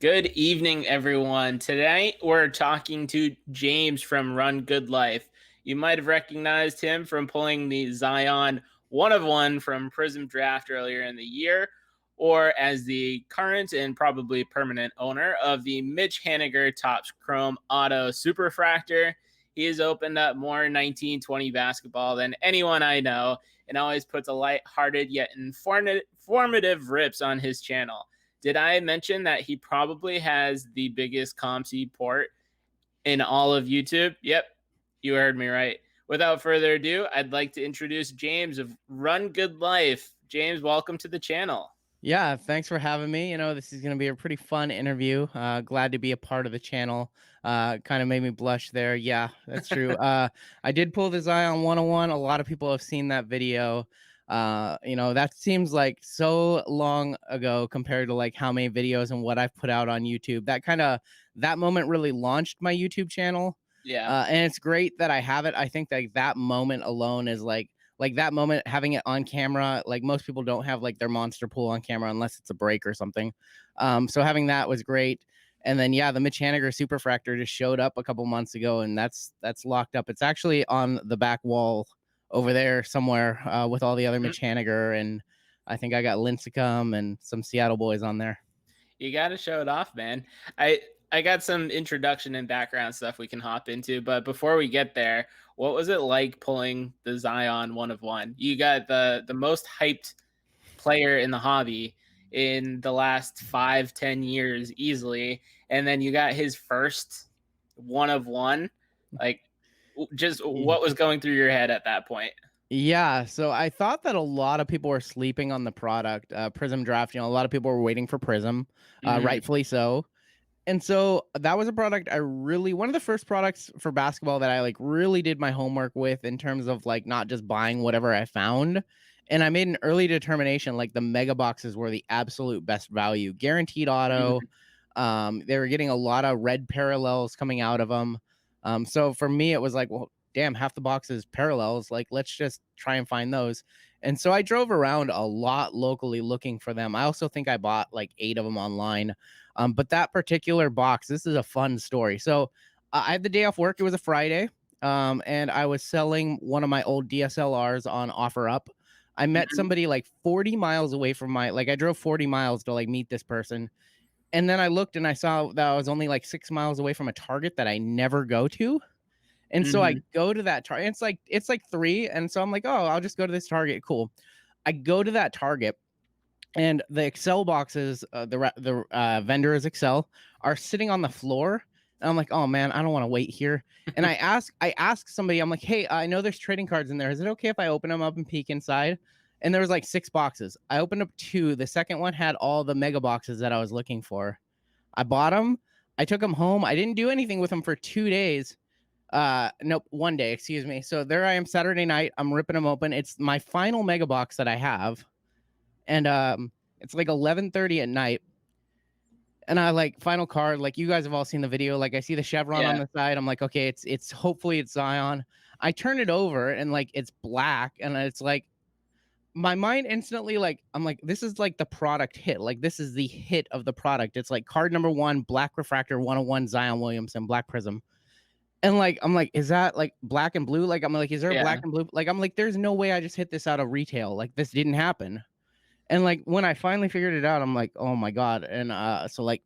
Good evening, everyone. Today we're talking to James from Run Good Life. You might have recognized him from pulling the Zion one of one from Prizm Draft earlier in the year, or as the current and probably permanent owner of the Mitch Haniger Topps Chrome Auto Superfractor. He has opened up more 1920 basketball than anyone I know and always puts a light-hearted yet informative rips on his channel. Did I mention that he probably has the biggest COMC port in all of YouTube? Yep, you heard me right. Without further ado, I'd like to introduce James of Run Good Life. James, welcome to the channel. Yeah, thanks for having me. This is going to be a pretty fun interview. Glad to be a part of the channel. Kind of made me blush there. Yeah, that's true. I did pull the Zion 101. A lot of people have seen that video. That seems like so long ago compared to like how many videos and what I've put out on YouTube. That moment really launched my YouTube channel. Yeah. And it's great that I have it. I think that moment alone is like that moment, having it on camera. Like, most people don't have like their monster pool on camera unless it's a break or something. So having that was great. And then the Mitch Haniger Superfractor just showed up a couple months ago, and that's locked up. It's actually on the back wall over there somewhere, with all the other Mitch Haniger, and I think I got Lincecum and some Seattle boys on there. You got to show it off, man. I got some introduction and background stuff we can hop into, but before we get there, what was it like pulling the Zion one of one? You got the most hyped player in the hobby in the last 5-10 years easily, and then you got his first one of one. Like, just what was going through your head at that point? Yeah, so I thought that a lot of people were sleeping on the product, Prizm Draft. A lot of people were waiting for Prizm, Mhm. rightfully so. And so that was a product one of the first products for basketball that I like really did my homework with, in terms of like not just buying whatever I found. And I made an early determination, like the mega boxes were the absolute best value, guaranteed auto. Mhm. They were getting a lot of red parallels coming out of them. So for me, it was like, well, damn, half the box is parallels. Like, let's just try and find those. And so I drove around a lot locally looking for them. I also think I bought like 8 of them online. But that particular box, this is a fun story. So I had the day off work. It was a Friday. And I was selling one of my old DSLRs on OfferUp. I met Mhm. somebody like 40 miles away from I drove 40 miles to like meet this person. And then I looked and I saw that I was only like 6 miles away from a Target that I never go to. And so I Mhm. go to that Target. It's like 3. And so I'm like, oh, I'll just go to this Target. Cool. I go to that Target, and the Excel boxes, the vendor is Excel, are sitting on the floor. And I'm like, oh man, I don't want to wait here. And I ask somebody, I'm like, hey, I know there's trading cards in there. Is it okay if I open them up and peek inside? And there was like 6 boxes. I opened up 2. The second one had all the mega boxes that I was looking for. I bought them. I took them home. I didn't do anything with them for 2 days. Nope, one day, excuse me. So there I am, Saturday night. I'm ripping them open. It's my final mega box that I have. And it's like 11:30 at night. And I like final card, like you guys have all seen the video. Like, I see the chevron on Yeah. the side. I'm like, okay, it's hopefully it's Zion. I turn it over and like it's black, and it's like my mind instantly, like, I'm like, this is like the product hit. Like, this is the hit of the product. It's like card number 1, black refractor 101 Zion Williamson, black prism. And like, I'm like, is that like black and blue? Like, I'm like, is there a black Yeah. and blue? Like, I'm like, there's no way I just hit this out of retail. Like, this didn't happen. And like when I finally figured it out, I'm like, oh my God. And so like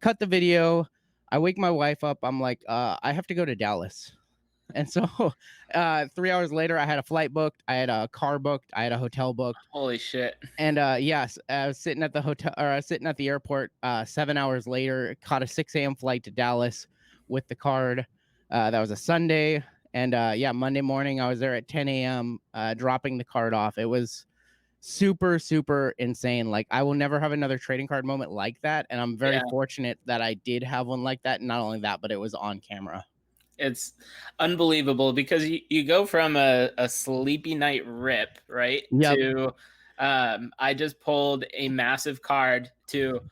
cut the video. I wake my wife up. I'm like, I have to go to Dallas. And so 3 hours later, I had a flight booked, I had a car booked, I had a hotel booked. Holy shit. And yes, I was sitting at the hotel, or I was sitting at the airport 7 hours later, caught a 6 a.m. flight to Dallas with the card. That was a Sunday. And Monday morning, I was there at 10 a.m. Dropping the card off. It was super, super insane. Like, I will never have another trading card moment like that. And I'm very Yeah. fortunate that I did have one like that. And not only that, but it was on camera. It's unbelievable because you go from a sleepy night rip, right? Yep. To I just pulled a massive card to,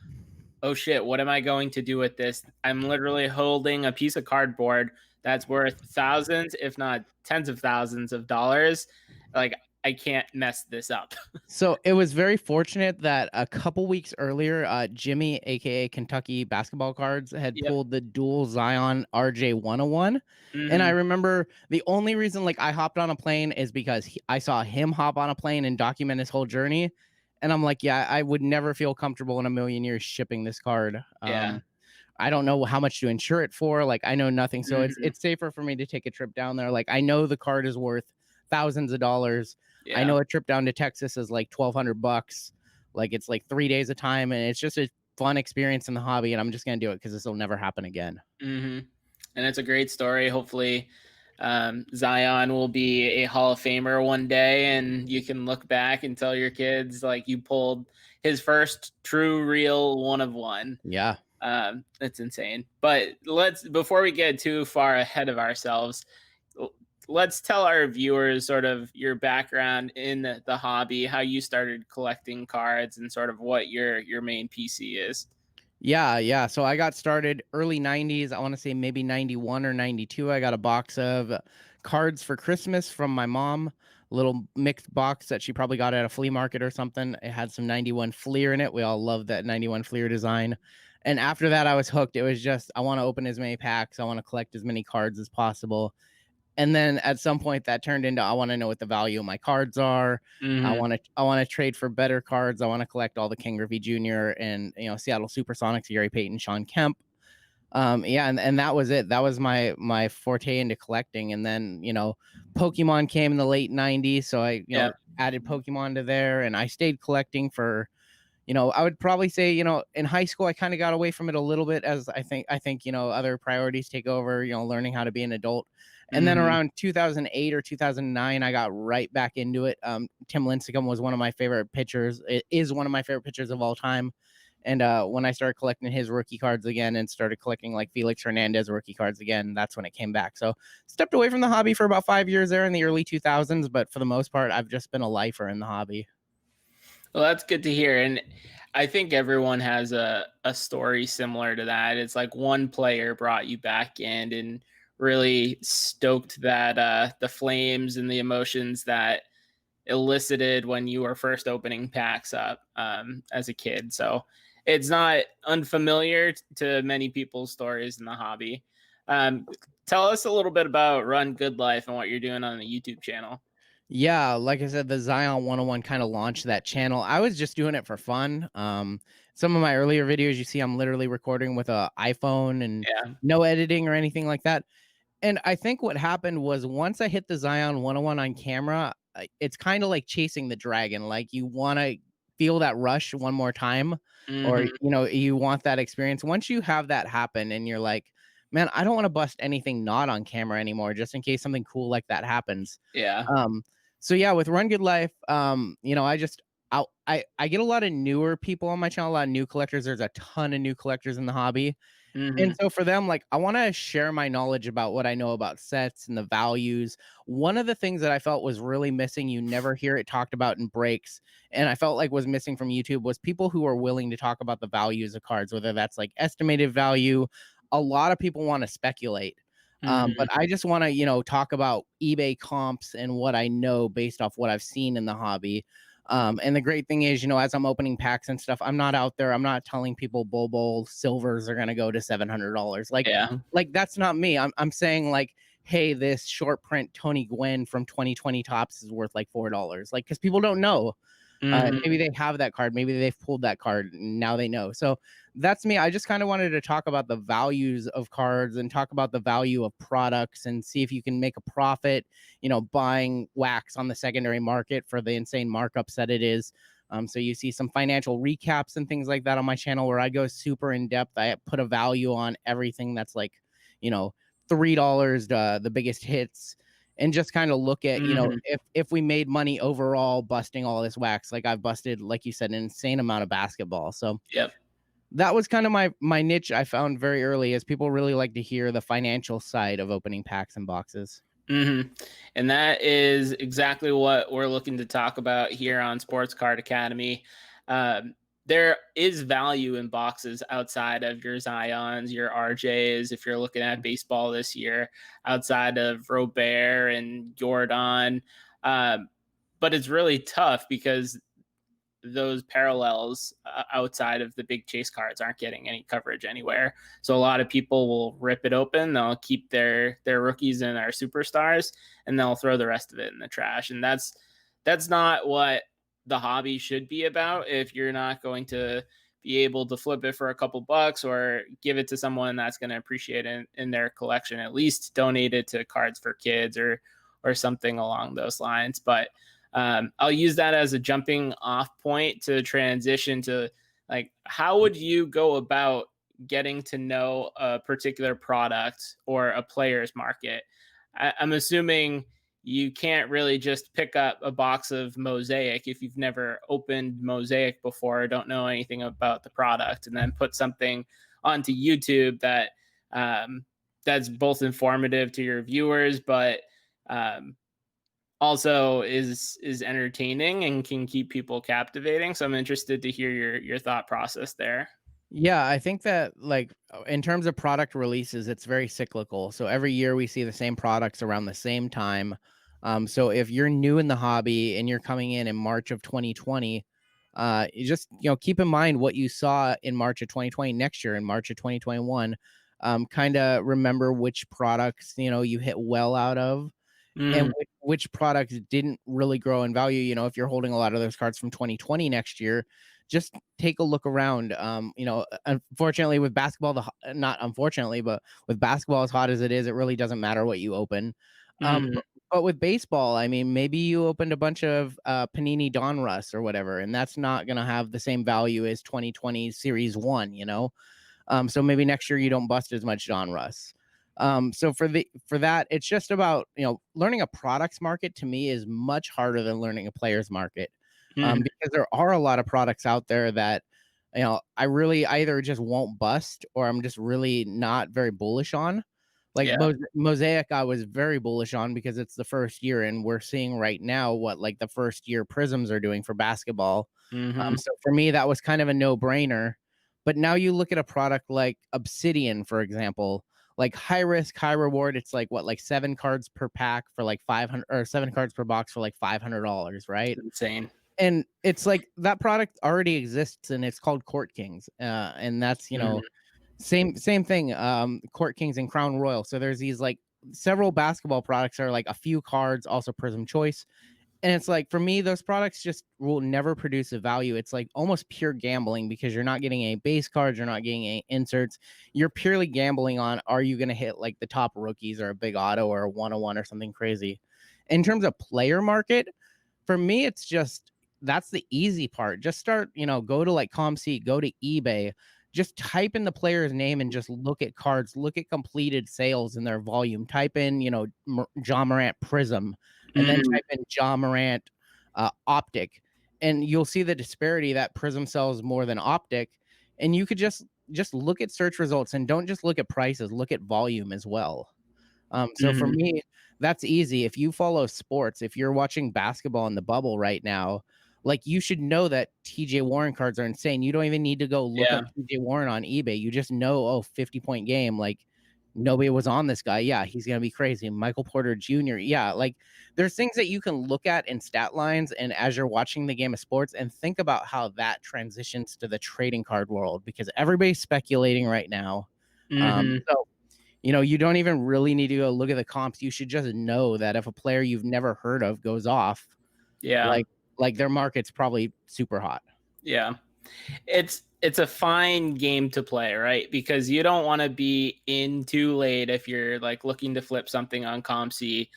oh shit, what am I going to do with this? I'm literally holding a piece of cardboard that's worth thousands, if not tens of thousands of dollars. Like, I can't mess this up. So it was very fortunate that a couple weeks earlier, Jimmy, aka Kentucky Basketball Cards, had Yep. pulled the dual Zion RJ 101. And I Hmm. remember the only reason like I hopped on a plane is because I saw him hop on a plane and document his whole journey. And I'm like, yeah, I would never feel comfortable in a million years shipping this card. Yeah. I don't know how much to insure it for. Like I know nothing. So Hmm. it's safer for me to take a trip down there. Like I know the card is worth thousands of dollars. I Yeah. know a trip down to Texas is like $1,200. Like it's like 3 days of time, and it's just a fun experience in the hobby. And I'm just gonna do it because this will never happen again. Hmm. And it's a great story. Hopefully, Zion will be a Hall of Famer one day, and you can look back and tell your kids like you pulled his first true, real one of one. Yeah. That's insane. But before we get too far ahead of ourselves, l- let's tell our viewers sort of your background in the hobby, how you started collecting cards, and sort of what your main PC is. Yeah, yeah. So I got started early 90s. I want to say maybe 91 or 92. I got a box of cards for Christmas from my mom, a little mixed box that she probably got at a flea market or something. It had some 91 Fleer in it. We all love that 91 Fleer design. And after that, I was hooked. It was just, I want to open as many packs. I want to collect as many cards as possible. And then at some point that turned into I want to know what the value of my cards are. Hmm. I want to trade for better cards. I want to collect all the King Griffey Jr. and Seattle Supersonics, Gary Payton, Sean Kemp. Yeah, and that was it. That was my forte into collecting. And then Pokemon came in the late '90s, so I Yeah. added Pokemon to there, and I stayed collecting for I would probably say, in high school, I kind of got away from it a little bit as I think, other priorities take over, learning how to be an adult. And then Hmm. around 2008 or 2009, I got right back into it. Tim Lincecum was one of my favorite pitchers. It is one of my favorite pitchers of all time. And when I started collecting his rookie cards again and started collecting like Felix Hernandez rookie cards again, that's when it came back. So stepped away from the hobby for about 5 years there in the early 2000s. But for the most part, I've just been a lifer in the hobby. Well, that's good to hear. And I think everyone has a story similar to that. It's like one player brought you back in and really stoked that the flames and the emotions that elicited when you were first opening packs up as a kid. So it's not unfamiliar to many people's stories in the hobby. Um, Tell us a little bit about Run Good Life and what you're doing on the YouTube channel. Yeah, like I said, the Zion 101 kind of launched that channel. I was just doing it for fun. Some of my earlier videos you see I'm literally recording with a iPhone and Yeah. no editing or anything like that. And I think what happened was once I hit the Zion 101 on camera, it's kind of like chasing the dragon. Like you want to feel that rush one more time, or Hmm. you want that experience. Once you have that happen and you're like, man, I don't want to bust anything not on camera anymore just in case something cool like that happens. Yeah. Um, so yeah, with Run Good Life, I get a lot of newer people on my channel, a lot of new collectors. There's a ton of new collectors in the hobby. And Hmm. so for them, like, I want to share my knowledge about what I know about sets and the values. One of the things that I felt was really missing, you never hear it talked about in breaks, and I felt like was missing from YouTube was people who are willing to talk about the values of cards, whether that's like estimated value. A lot of people want to speculate. But Hmm. I just want to, talk about eBay comps and what I know based off what I've seen in the hobby. And the great thing is, as I'm opening packs and stuff, I'm not out there. I'm not telling people Bowl silvers are gonna go to $700. Yeah. Like that's not me. I'm saying like, hey, this short print Tony Gwynn from 2020 tops is worth like $4. Like, because people don't know. Hmm. Maybe they have that card. Maybe they've pulled that card. And now they know. So that's me. I just kind of wanted to talk about the values of cards and talk about the value of products and see if you can make a profit, buying wax on the secondary market for the insane markups that it is. So you see some financial recaps and things like that on my channel where I go super in depth. I put a value on everything that's like, you know, $3, the biggest hits, and just kind of look at, Hmm. if we made money overall busting all this wax. Like I've busted, like you said, an insane amount of basketball. So Yep. that was kind of my niche I found very early, as people really like to hear the financial side of opening packs and boxes. Hmm. And that is exactly what we're looking to talk about here on Sports Card Academy. Um, there is value in boxes outside of your Zions, your RJs. If you're looking at baseball this year, outside of Robert and Jordan, um, but it's really tough because those parallels outside of the big chase cards aren't getting any coverage anywhere. So a lot of people will rip it open. They'll keep their rookies and their superstars, and they'll throw the rest of it in the trash. And that's not what the hobby should be about. If you're not going to be able to flip it for a couple bucks or give it to someone that's going to appreciate it in their collection, at least donate it to Cards for Kids or something along those lines. But I'll use that as a jumping off point to transition to, like, how would you go about getting to know a particular product or a player's market? I'm assuming you can't really just pick up a box of Mosaic if you've never opened Mosaic before or don't know anything about the product, and then put something onto YouTube that's both informative to your viewers, but um, also is entertaining and can keep people captivating. So I'm interested to hear your thought process there. Yeah, I think that in terms of product releases, it's very cyclical. So every year we see the same products around the same time. So if you're new in the hobby and you're coming in March of 2020, you just keep in mind what you saw in March of 2020 next year in March of 2021. Kind of remember which products you hit well out of, and Mhm. which products didn't really grow in value. If you're holding a lot of those cards from 2020 next year, just take a look around. Unfortunately, with basketball, not unfortunately, but with basketball as hot as it is, it really doesn't matter what you open. Um, Mhm. but, but with baseball, I mean, maybe you opened a bunch of Panini Donruss or whatever, and that's not going to have the same value as 2020 Series 1. So maybe next year you don't bust as much John Russ. So for that, it's just about learning a products market. To me, is much harder than learning a player's market, Mhm. because there are a lot of products out there that I really either just won't bust or I'm just really not very bullish on. Like Yeah. Mosaic, I was very bullish on because it's the first year, and we're seeing right now what like the first year Prisms are doing for basketball. Mhm. So for me, that was kind of a no brainer. But now you look at a product like Obsidian, for example, like high risk, high reward. It's like what, like 7 cards per pack for like 500, or 7 cards per box for like $500, right? It's insane. And it's like that product already exists, and it's called Court Kings, and that's Mhm. same thing. Court Kings and Crown Royal. So there's these like several basketball products that are like a few cards, also Prism Choice. And it's like, for me, those products just will never produce a value. It's like almost pure gambling because you're not getting any base cards, you're not getting any inserts. You're purely gambling on, are you going to hit like the top rookies or a big auto or a 101 or something crazy. In terms of player market, for me, it's just that's the easy part. Just start, go to like COMC, go to eBay, just type in the player's name and just look at cards, look at completed sales and their volume. Type in, John Morant Prism, and then Mhm. type in John Morant Optic, and you'll see the disparity that Prism sells more than Optic. And you could just look at search results and don't just look at prices, look at volume as well. So for Mhm. me, that's easy. If you follow sports, if you're watching basketball in the bubble right now, like you should know that TJ Warren cards are insane. You don't even need to go look up Yeah. TJ Warren on eBay. You just know, oh, 50-point game. Like nobody was on this guy. Yeah, he's gonna be crazy. Michael Porter Jr. Yeah, like there's things that you can look at in stat lines, and as you're watching the game of sports, and think about how that transitions to the trading card world, because everybody's speculating right now. Mhm. So you don't even really need to go look at the comps. You should just know that if a player you've never heard of goes off, Yeah. like their market's probably super hot. Yeah. It's a fine game to play, right? Because you don't want to be in too late if you're like looking to flip something on COMC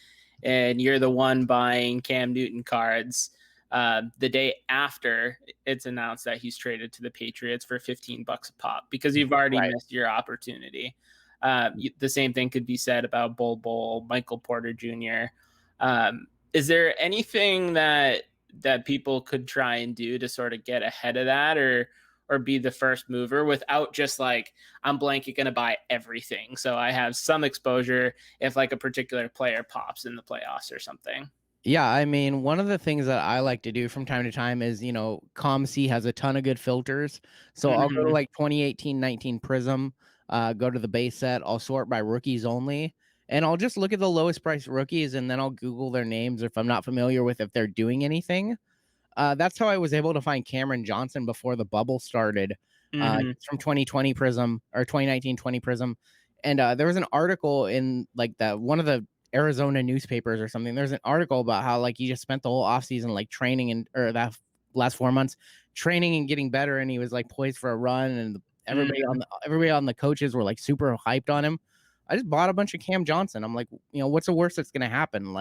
and you're the one buying Cam Newton cards the day after it's announced that he's traded to the Patriots for 15 bucks a pop, because you've already Right. missed your opportunity. The same thing could be said about Bull, Michael Porter Jr. Is there anything that people could try and do to sort of get ahead of that, or be the first mover without just like, I'm blanket going to buy everything so I have some exposure if like a particular player pops in the playoffs or something? Yeah, I mean, one of the things that I like to do from time to time is, COMC has a ton of good filters. So I'll go to Hmm. like 2018-19 Prism, go to the base set, I'll sort by rookies only. and I'll just look at the lowest price rookies, and then I'll Google their names if I'm not familiar with if they're doing anything. That's how I was able to find Cameron Johnson before the bubble started. Mm-hmm. He's from 2020 Prizm or 2019-20 Prizm, and there was an article in like the one of the Arizona newspapers or something. There's an article about how like he just spent the whole offseason like training and or that last 4 months training and getting better, and he was like poised for a run, and everybody on the coaches were like super hyped on him. I just bought a bunch of Cam Johnson. I'm like, what's the worst that's gonna happen?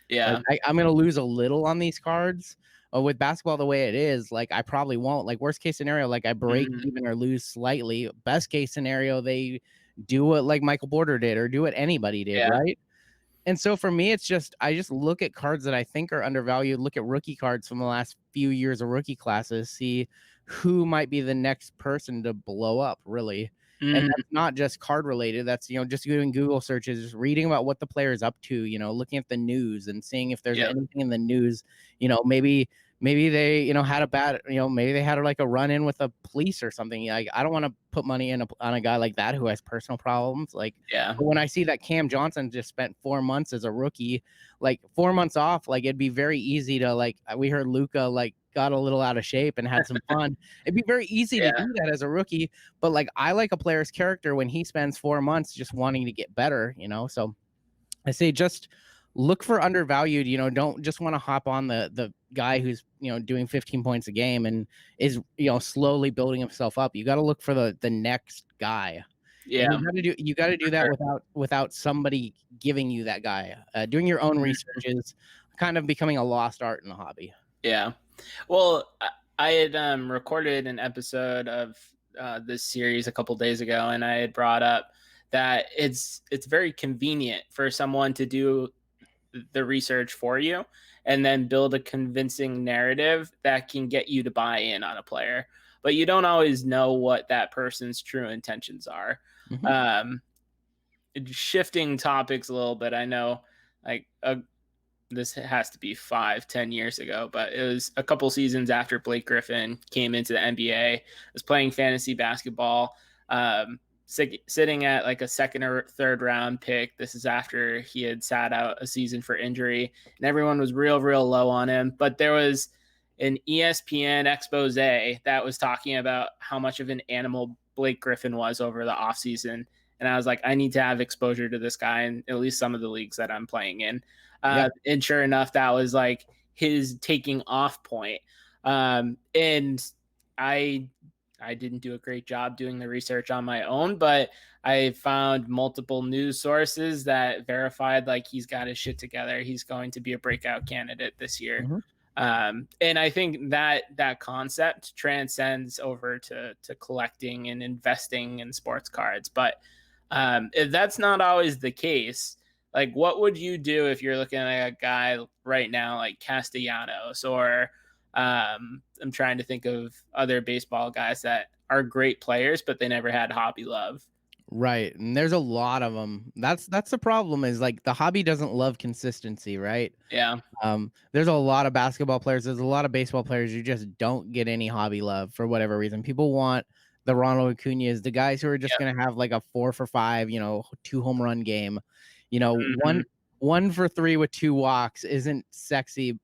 Yeah. I'm gonna lose a little on these cards. With basketball the way it is, like I probably won't. Like worst case scenario, like I break Mm-hmm. even or lose slightly. Best case scenario, they do what like Michael Porter did or do what anybody did, Yeah. right? And so for me, it's just I just look at cards that I think are undervalued, look at rookie cards from the last few years of rookie classes, see who might be the next person to blow up, really. And Mm-hmm. that's not just card related. That's just doing Google searches, just reading about what the player is up to, looking at the news and seeing if there's Yeah. anything in the news, maybe they had a bad, maybe they had like a run in with the police or something. Like I don't want to put money on a guy like that who has personal problems. Like Yeah. but when I see that Cam Johnson just spent 4 months as a rookie, like 4 months off, like it'd be very easy to like we heard Luca like got a little out of shape and had some fun. It'd be very easy to Yeah. do that as a rookie, but like I like a player's character when he spends 4 months just wanting to get better, So I say just look for undervalued, don't just want to hop on the guy who's, doing 15 points a game and is, slowly building himself up. You got to look for the next guy. And Yeah. you got to do that Sure. without somebody giving you that guy. Doing your own research is kind of becoming a lost art in the hobby. Yeah. Well, I had recorded an episode of this series a couple days ago, and I had brought up that it's very convenient for someone to do the research for you and then build a convincing narrative that can get you to buy in on a player. But you don't always know what that person's true intentions are. Mhm. Shifting topics a little bit, I know like this has to be 5-10 years ago, but it was a couple seasons after Blake Griffin came into the NBA, was playing fantasy basketball, sitting at like a second or third round pick. This is after he had sat out a season for injury, and everyone was real low on him. But there was an ESPN expose that was talking about how much of an animal Blake Griffin was over the offseason. And I was like, I need to have exposure to this guy in at least some of the leagues that I'm playing in. Yeah. And sure enough, that was like his taking off point. And I didn't do a great job doing the research on my own, but I found multiple news sources that verified like he's got his shit together. He's going to be a breakout candidate this year. Mhm. And I think that concept transcends over to collecting and investing in sports cards. But if that's not always the case, like what would you do if you're looking at a guy right now like Castellanos or I'm trying to think of other baseball guys that are great players, but they never had hobby love. Right. And there's a lot of them. That's the problem is like the hobby doesn't love consistency, right? Yeah. There's a lot of basketball players. There's a lot of baseball players who just don't get any hobby love for whatever reason. People want the Ronald Acuñas, the guys who are just Yep. going to have like a 4 for 5, 2 home run game. Mm-hmm. 1 for 3 with 2 walks isn't sexy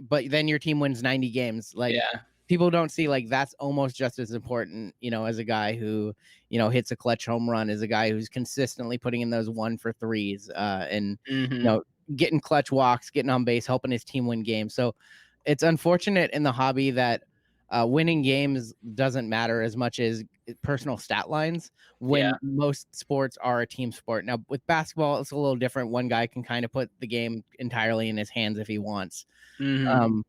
but then your team wins 90 games. Like Yeah. people don't see like that's almost just as important, as a guy who, hits a clutch home run, as a guy who's consistently putting in those 1 for 3s, and Mm-hmm. getting clutch walks, getting on base, helping his team win games. So it's unfortunate in the hobby that winning games doesn't matter as much as personal stat lines Yeah. when most sports are a team sport. Now with basketball, it's a little different. One guy can kind of put the game entirely in his hands if he wants. Mm-hmm.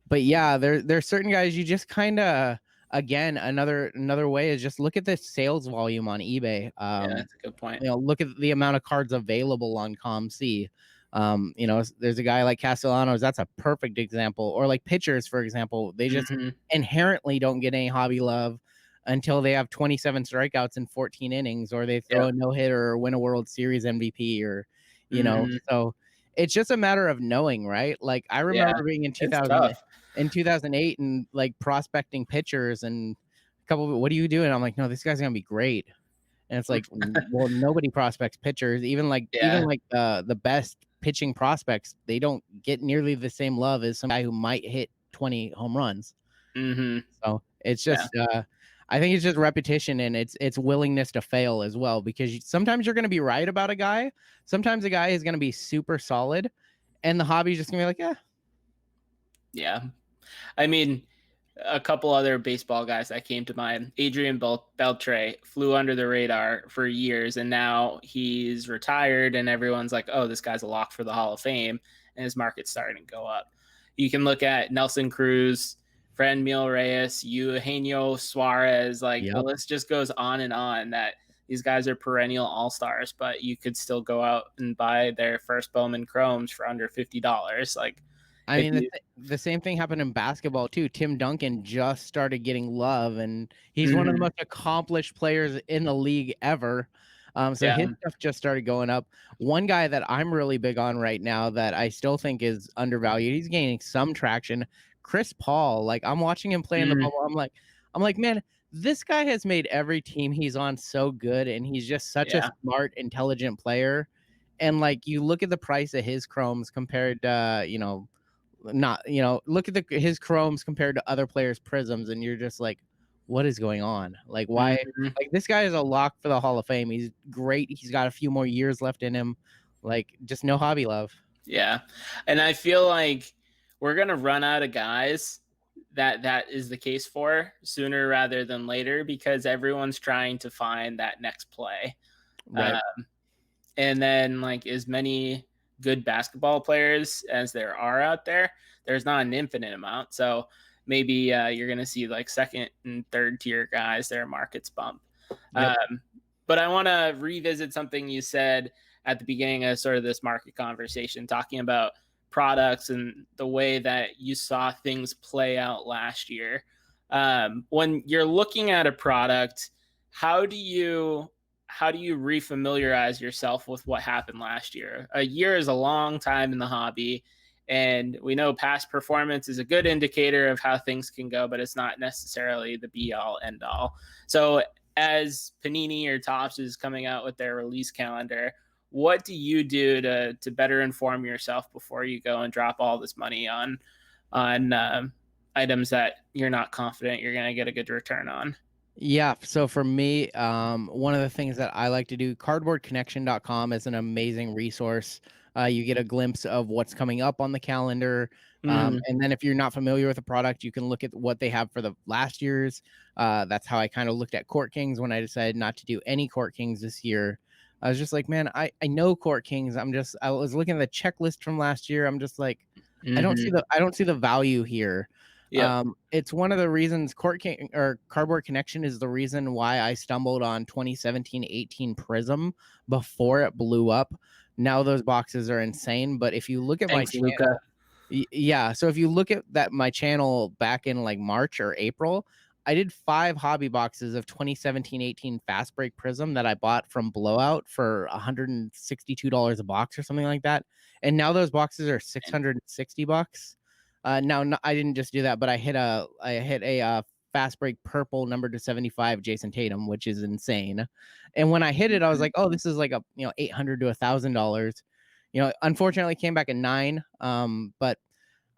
But yeah, there's certain guys you just kind of again another way is just look at the sales volume on eBay. Yeah, that's a good point. Look at the amount of cards available on COMC. There's a guy like Castellanos, that's a perfect example, or like pitchers, for example. They just Mm-hmm. inherently don't get any hobby love until they have 27 strikeouts in 14 innings, or they throw Yep. a no-hitter or win a World Series MVP, or Mm-hmm. so it's just a matter of knowing, right? Like I Yeah, remember being in it's 2000 tough. in 2008 and like prospecting pitchers, and a couple of, what are you doing? I'm like, no, this guy's gonna be great. And it's like, well, nobody prospects pitchers. Even like Yeah. the best pitching prospects, they don't get nearly the same love as some guy who might hit 20 home runs. Mm-hmm. So it's Yeah. just I think it's just repetition, and it's willingness to fail as well, because sometimes you're going to be right about a guy. Sometimes a guy is going to be super solid, and the hobby's just going to be like, yeah. Yeah. I mean, a couple other baseball guys that came to mind. Adrian Beltre flew under the radar for years, and now he's retired, and everyone's like, oh, this guy's a lock for the Hall of Fame, and his market's starting to go up. You can look at Nelson Cruz, Franmil Reyes, Eugenio Suarez. Like, the Yep. list just goes on and on, that these guys are perennial all-stars, but you could still go out and buy their first Bowman Chromes for under $50. Like, I mean, the same thing happened in basketball too. Tim Duncan just started getting love, and he's one of the most accomplished players in the league ever. So his stuff just started going up. One guy that I'm really big on right now that I still think is undervalued, he's gaining some traction, Chris Paul. Like, I'm watching him play in the bubble. I'm like, man, this guy has made every team he's on so good, and he's just such a smart, intelligent player. And like, you look at the price of his chromes compared to, look at his chromes compared to other players' prisms, and you're just like, what is going on? Like, why? Like, this guy is a lock for the Hall of Fame. He's great. He's got a few more years left in him. Like, just no hobby love. Yeah. And I feel like we're going to run out of guys that is the case for sooner rather than later, because everyone's trying to find that next play. Right. And then, like, as many good basketball players as there are out there, there's not an infinite amount. So maybe you're going to see like second and third tier guys, their markets bump. Yep. But I want to revisit something you said at the beginning of sort of this market conversation, talking about products and the way that you saw things play out last year. When you're looking at a product, how do you refamiliarize yourself with what happened last year? A year is a long time in the hobby, and we know past performance is a good indicator of how things can go, but it's not necessarily the be all end all. So as Panini or Topps is coming out with their release calendar, what do you do to better inform yourself before you go and drop all this money on items that you're not confident you're going to get a good return on? Yeah. So for me, one of the things that I like to do, cardboardconnection.com is an amazing resource. You get a glimpse of what's coming up on the calendar. And then if you're not familiar with the product, you can look at what they have for the last year's. That's how I kind of looked at Court Kings when I decided not to do any Court Kings this year. I was just like, man, I know Court Kings. I was looking at the checklist from last year. I'm just like, I don't see the value here. Yeah. It's one of the reasons Cardboard Connection is the reason why I stumbled on 2017-18 Prizm before it blew up. Now those boxes are insane, but if you look at my channel, yeah, so if you look at my channel back in like March or April, I did 5 hobby boxes of 2017-18 Fast Break Prizm that I bought from Blowout for $162 a box or something like that. And now those boxes are $660. Now, I didn't just do that, but I hit a Fast Break Purple number to 75 Jason Tatum, which is insane. And when I hit it, I was like, oh, this is like a $800 to $1,000. Unfortunately, it came back at 9. But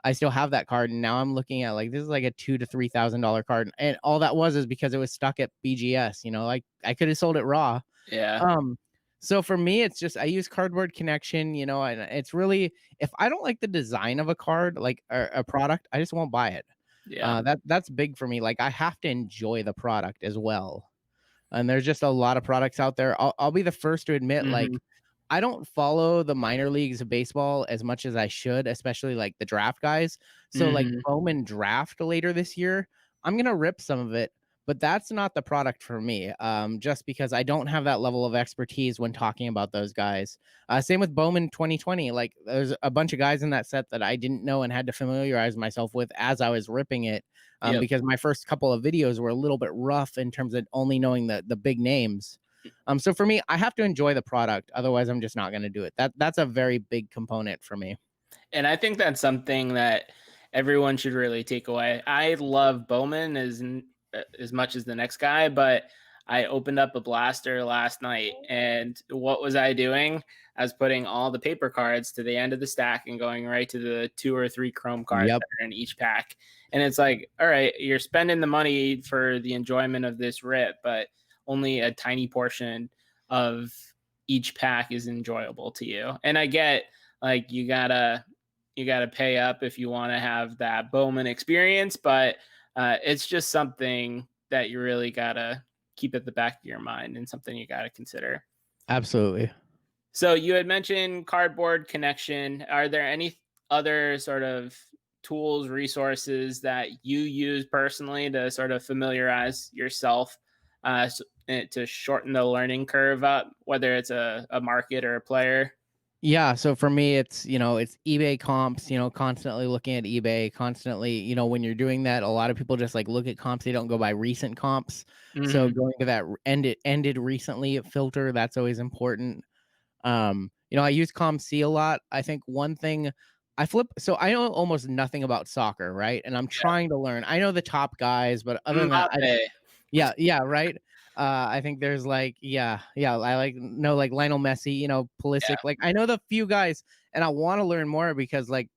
I still have that card, and now I'm looking at like, this is like a $2,000 to $3,000 card, and all that was is because it was stuck at BGS. Like, I could have sold it raw. Yeah. So for me, it's just I use Cardboard Connection, and it's really, if I don't like the design of a card, like a product, I just won't buy it. Yeah. That's big for me. Like, I have to enjoy the product as well. And there's just a lot of products out there. I'll be the first to admit, like, I don't follow the minor leagues of baseball as much as I should, especially like the draft guys. So like Bowman Draft later this year, I'm going to rip some of it, but that's not the product for me. Just because I don't have that level of expertise when talking about those guys. Same with Bowman 2020. Like, there's a bunch of guys in that set that I didn't know and had to familiarize myself with as I was ripping it. Because my first couple of videos were a little bit rough in terms of only knowing the big names. So for me, I have to enjoy the product. Otherwise, I'm just not going to do it. That's a very big component for me. And I think that's something that everyone should really take away. I love Bowman as much as the next guy, but I opened up a blaster last night, and what was I doing? I was putting all the paper cards to the end of the stack and going right to the 2 or 3 chrome cards Yep. that are in each pack. And it's like, all right, you're spending the money for the enjoyment of this rip, but only a tiny portion of each pack is enjoyable to you. And I get like you gotta pay up if you want to have that Bowman experience, but it's just something that you really gotta keep at the back of your mind and something you gotta consider. Absolutely. So you had mentioned cardboard connection. Are there any other sort of tools, resources that you use personally to sort of familiarize yourself to shorten the learning curve up, whether it's a market or a player? Yeah, so for me, it's, it's eBay comps, constantly looking at eBay, constantly, when you're doing that, a lot of people just like look at comps, they don't go by recent comps. So Hmm. going to that ended recently filter, that's always important. I use COMC a lot. I think one thing so I know almost nothing about soccer, right? And I'm Yeah. trying to learn. I know the top guys, but other than that, Mbappe. yeah, yeah, right. I think there's like, yeah. I like know like Lionel Messi, Pulisic. Yeah. Like I know the few guys, and I want to learn more because like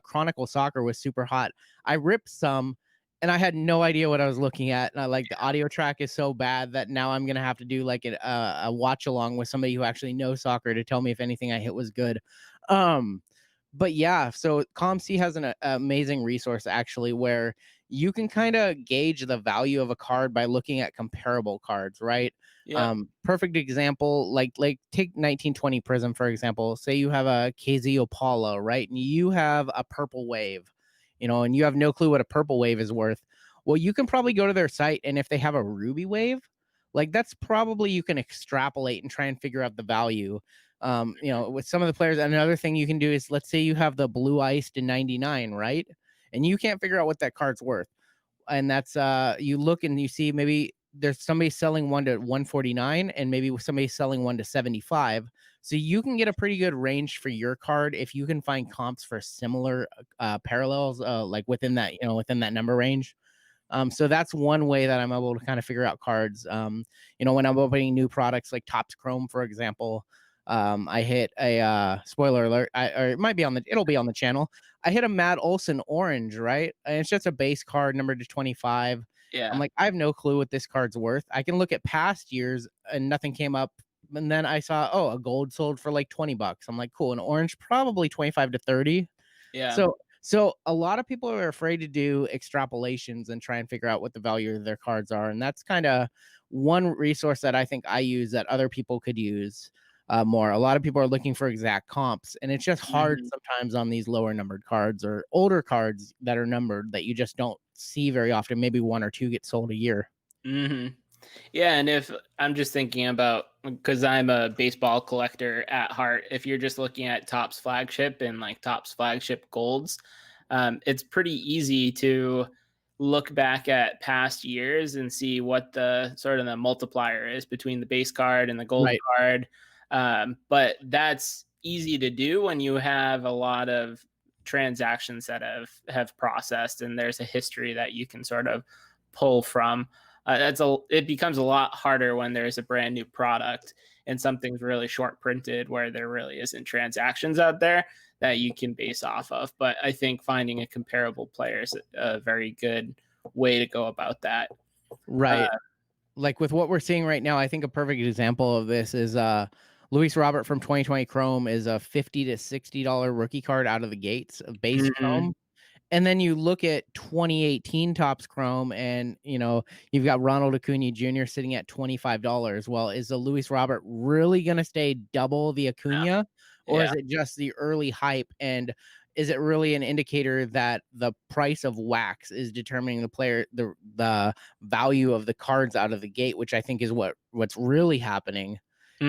Chronicle Soccer was super hot. I ripped some, and I had no idea what I was looking at. And I like the audio track is so bad that now I'm gonna have to do like a watch along with somebody who actually knows soccer to tell me if anything I hit was good. Um, but yeah, so COMC has an amazing resource actually where you can kind of gauge the value of a card by looking at comparable cards, right? Yep. Perfect example, like take 1920 Prism for example. Say you have a KZ Opala, right? And you have a purple wave, and you have no clue what a purple wave is worth. Well, you can probably go to their site, and if they have a ruby wave, like that's probably you can extrapolate and try and figure out the value. With some of the players, another thing you can do is let's say you have the blue iced in 99, right? And you can't figure out what that card's worth. And that's you look and you see maybe there's somebody selling one to 149 and maybe somebody selling one to 75. So you can get a pretty good range for your card if you can find comps for similar parallels like within that, within that number range. So that's one way that I'm able to kind of figure out cards. When I'm opening new products like Topps Chrome, for example, I hit a spoiler alert, or it might be it'll be on the channel. I hit a Matt Olson orange, right? And it's just a base card numbered to 25. I'm Yeah. like, I have no clue what this card's worth. I can look at past years and nothing came up. And then I saw, oh, a gold sold for like $20. I'm like, cool. An orange, probably 25 to 30. Yeah. So a lot of people are afraid to do extrapolations and try and figure out what the value of their cards are. And that's kind of one resource that I think I use that other people could use more. A lot of people are looking for exact comps, and it's just hard Mhm. sometimes on these lower numbered cards or older cards that are numbered that you just don't see very often. Maybe one or two get sold a year. Mhm. Yeah, and if I'm just thinking about because I'm a baseball collector at heart, if you're just looking at Topps flagship and like Topps flagship golds, it's pretty easy to look back at past years and see what the sort of the multiplier is between the base card and the gold Right. card. But that's easy to do when you have a lot of transactions that have processed and there's a history that you can sort of pull from. It becomes a lot harder when there's a brand new product and something's really short printed where there really isn't transactions out there that you can base off of. But I think finding a comparable player is a very good way to go about that. Uh, Right. Like with what we're seeing right now, I think a perfect example of this is Luis Robert from 2020 Chrome is a $50 to $60 rookie card out of the gates of base mhm. Chrome. And then you look at 2018 Topps Chrome, and you've got Ronald Acuna Jr. sitting at $25. Well, is the Luis Robert really going to stay double the Acuna, or Yeah. is it just the early hype? And is it really an indicator that the price of wax is determining the value of the cards out of the gate, which I think is what's really happening.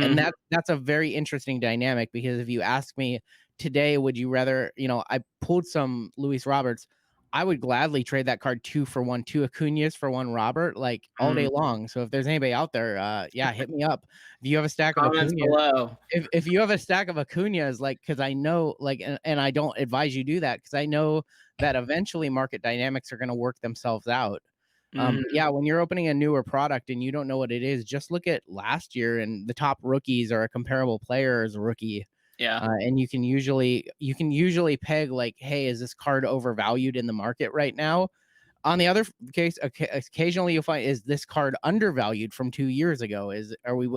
And Mhm. that's a very interesting dynamic because if you ask me today, would you rather, I pulled some Luis Roberts. I would gladly trade that card 2 for 1, 2 Acunas for 1 Robert, like all day Mhm. long. So if there's anybody out there, yeah, hit me up. If you have a stack of Comments Acuna, below. if you have a stack of Acunas, like, because I know, like, and I don't advise you do that because I know that eventually market dynamics are going to work themselves out. Yeah, when you're opening a newer product and you don't know what it is, just look at last year and the top rookies or a comparable player as a rookie. Yeah. And you can usually peg like, hey, is this card overvalued in the market right now? On the other case, occasionally you'll find, is this card undervalued from 2 years ago? If the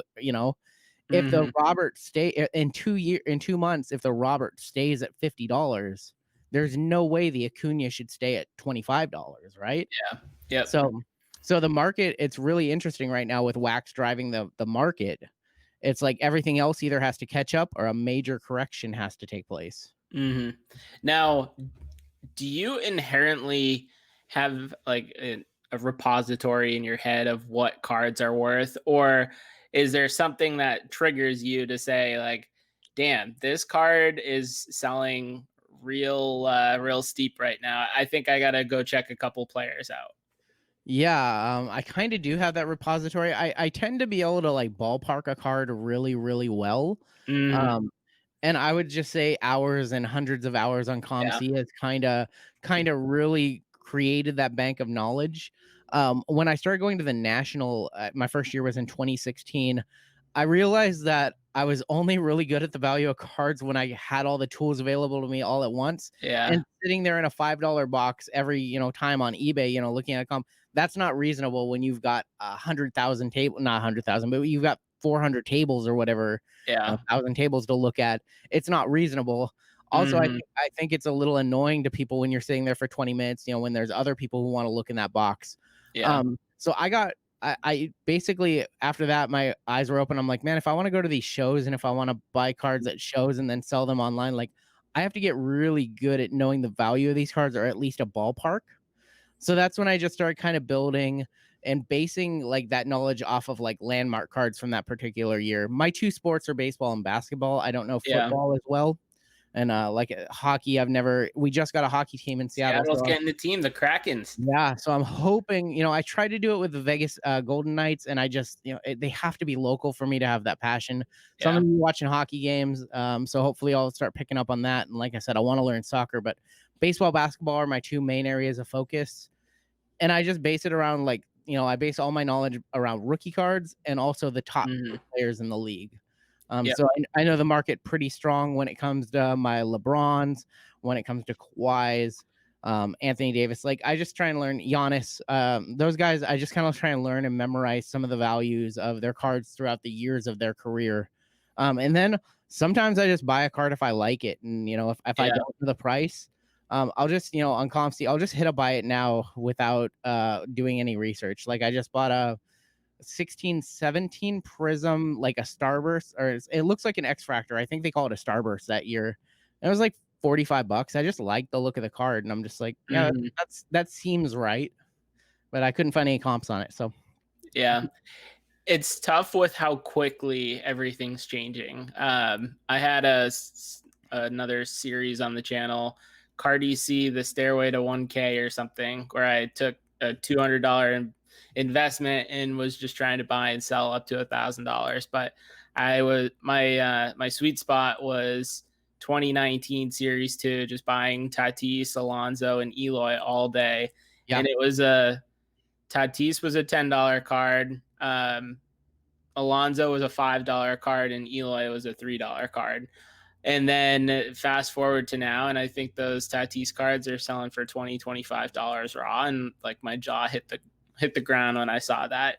Mhm. Robert stay in 2 months, if the Robert stays at $50, there's no way the Acuna should stay at $25, right? Yeah. Yep. So so the market, it's really interesting right now with wax driving the market. It's like everything else either has to catch up or a major correction has to take place. Mhm. Now, do you inherently have like a repository in your head of what cards are worth, or is there something that triggers you to say like, damn, this card is selling real steep right now, I think I gotta go check a couple players out? Yeah, I kind of do have that repository. I tend to be able to like ballpark a card really, really well. Hmm. Um, and I would just say hours and hundreds of hours on Yeah. COMC has kind of really created that bank of knowledge. When I started going to the national, my first year was in 2016. I realized that I was only really good at the value of cards when I had all the tools available to me all at once. Yeah. And sitting there in a $5 box every time on eBay, looking at comp, that's not reasonable when you've got 100,000 table, not 100,000, but you've got 400 tables or whatever, Yeah. 1,000 tables to look at. It's not reasonable. Also, Hmm. I think it's a little annoying to people when you're sitting there for 20 minutes, when there's other people who want to look in that box. Yeah. So I basically, after that, my eyes were open. I'm like, man, if I want to go to these shows and if I want to buy cards at shows and then sell them online, like I have to get really good at knowing the value of these cards, or at least a ballpark. So that's when I just started kind of building and basing like that knowledge off of like landmark cards from that particular year. My two sports are baseball and basketball. I don't know Yeah. football as well. And hockey, we just got a hockey team in Seattle. Seattle's So getting the team, the Krakens. yeah, so I'm hoping, I tried to do it with the Vegas Golden Knights, and I just, they have to be local for me to have that passion. So I'm Yeah. gonna be watching hockey games. So hopefully I'll start picking up on that. And like I said, I want to learn soccer, but baseball, basketball are my two main areas of focus. And I just base it around like, I base all my knowledge around rookie cards and also the top Hmm. players in the league. Yep. So I know the market pretty strong when it comes to my LeBrons, when it comes to Kawhis, Anthony Davis. Like I just try and learn Giannis. Those guys, I just kind of try and learn and memorize some of the values of their cards throughout the years of their career. And then sometimes I just buy a card if I like it, and if I Yeah. don't know the price, I'll just on COMC, I'll just hit a buy it now without doing any research. Like I just bought a 16-17 Prizm, like a Starburst, or it looks like an X-Fractor. I think they call it a Starburst that year. It was like $45. I just like the look of the card, and I'm just like, yeah, Hmm. that seems right. But I couldn't find any comps on it. So Yeah. It's tough with how quickly everything's changing. I had another series on the channel, Cardi-C, the Stairway to 1K or something, where I took a $200 investment and was just trying to buy and sell up to $1,000. But my sweet spot was 2019 Series 2, just buying Tatis, Alonso, and Eloy all day, yeah, and Tatis was a $10 card. Alonzo was a $5 card, and Eloy was a $3 card. And then fast forward to now, and I think those Tatis cards are selling for $25 raw, and like my jaw hit the ground when I saw that,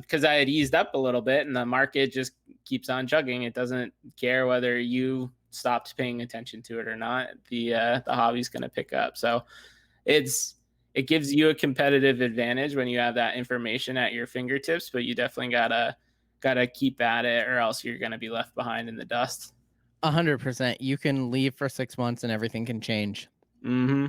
because I had eased up a little bit, and the market just keeps on chugging. It doesn't care whether you stopped paying attention to it or not. The hobby's going to pick up. So it's it gives you a competitive advantage when you have that information at your fingertips, but you definitely gotta keep at it, or else you're gonna be left behind in the dust. 100%. You can leave for 6 months and everything can change, Hmm.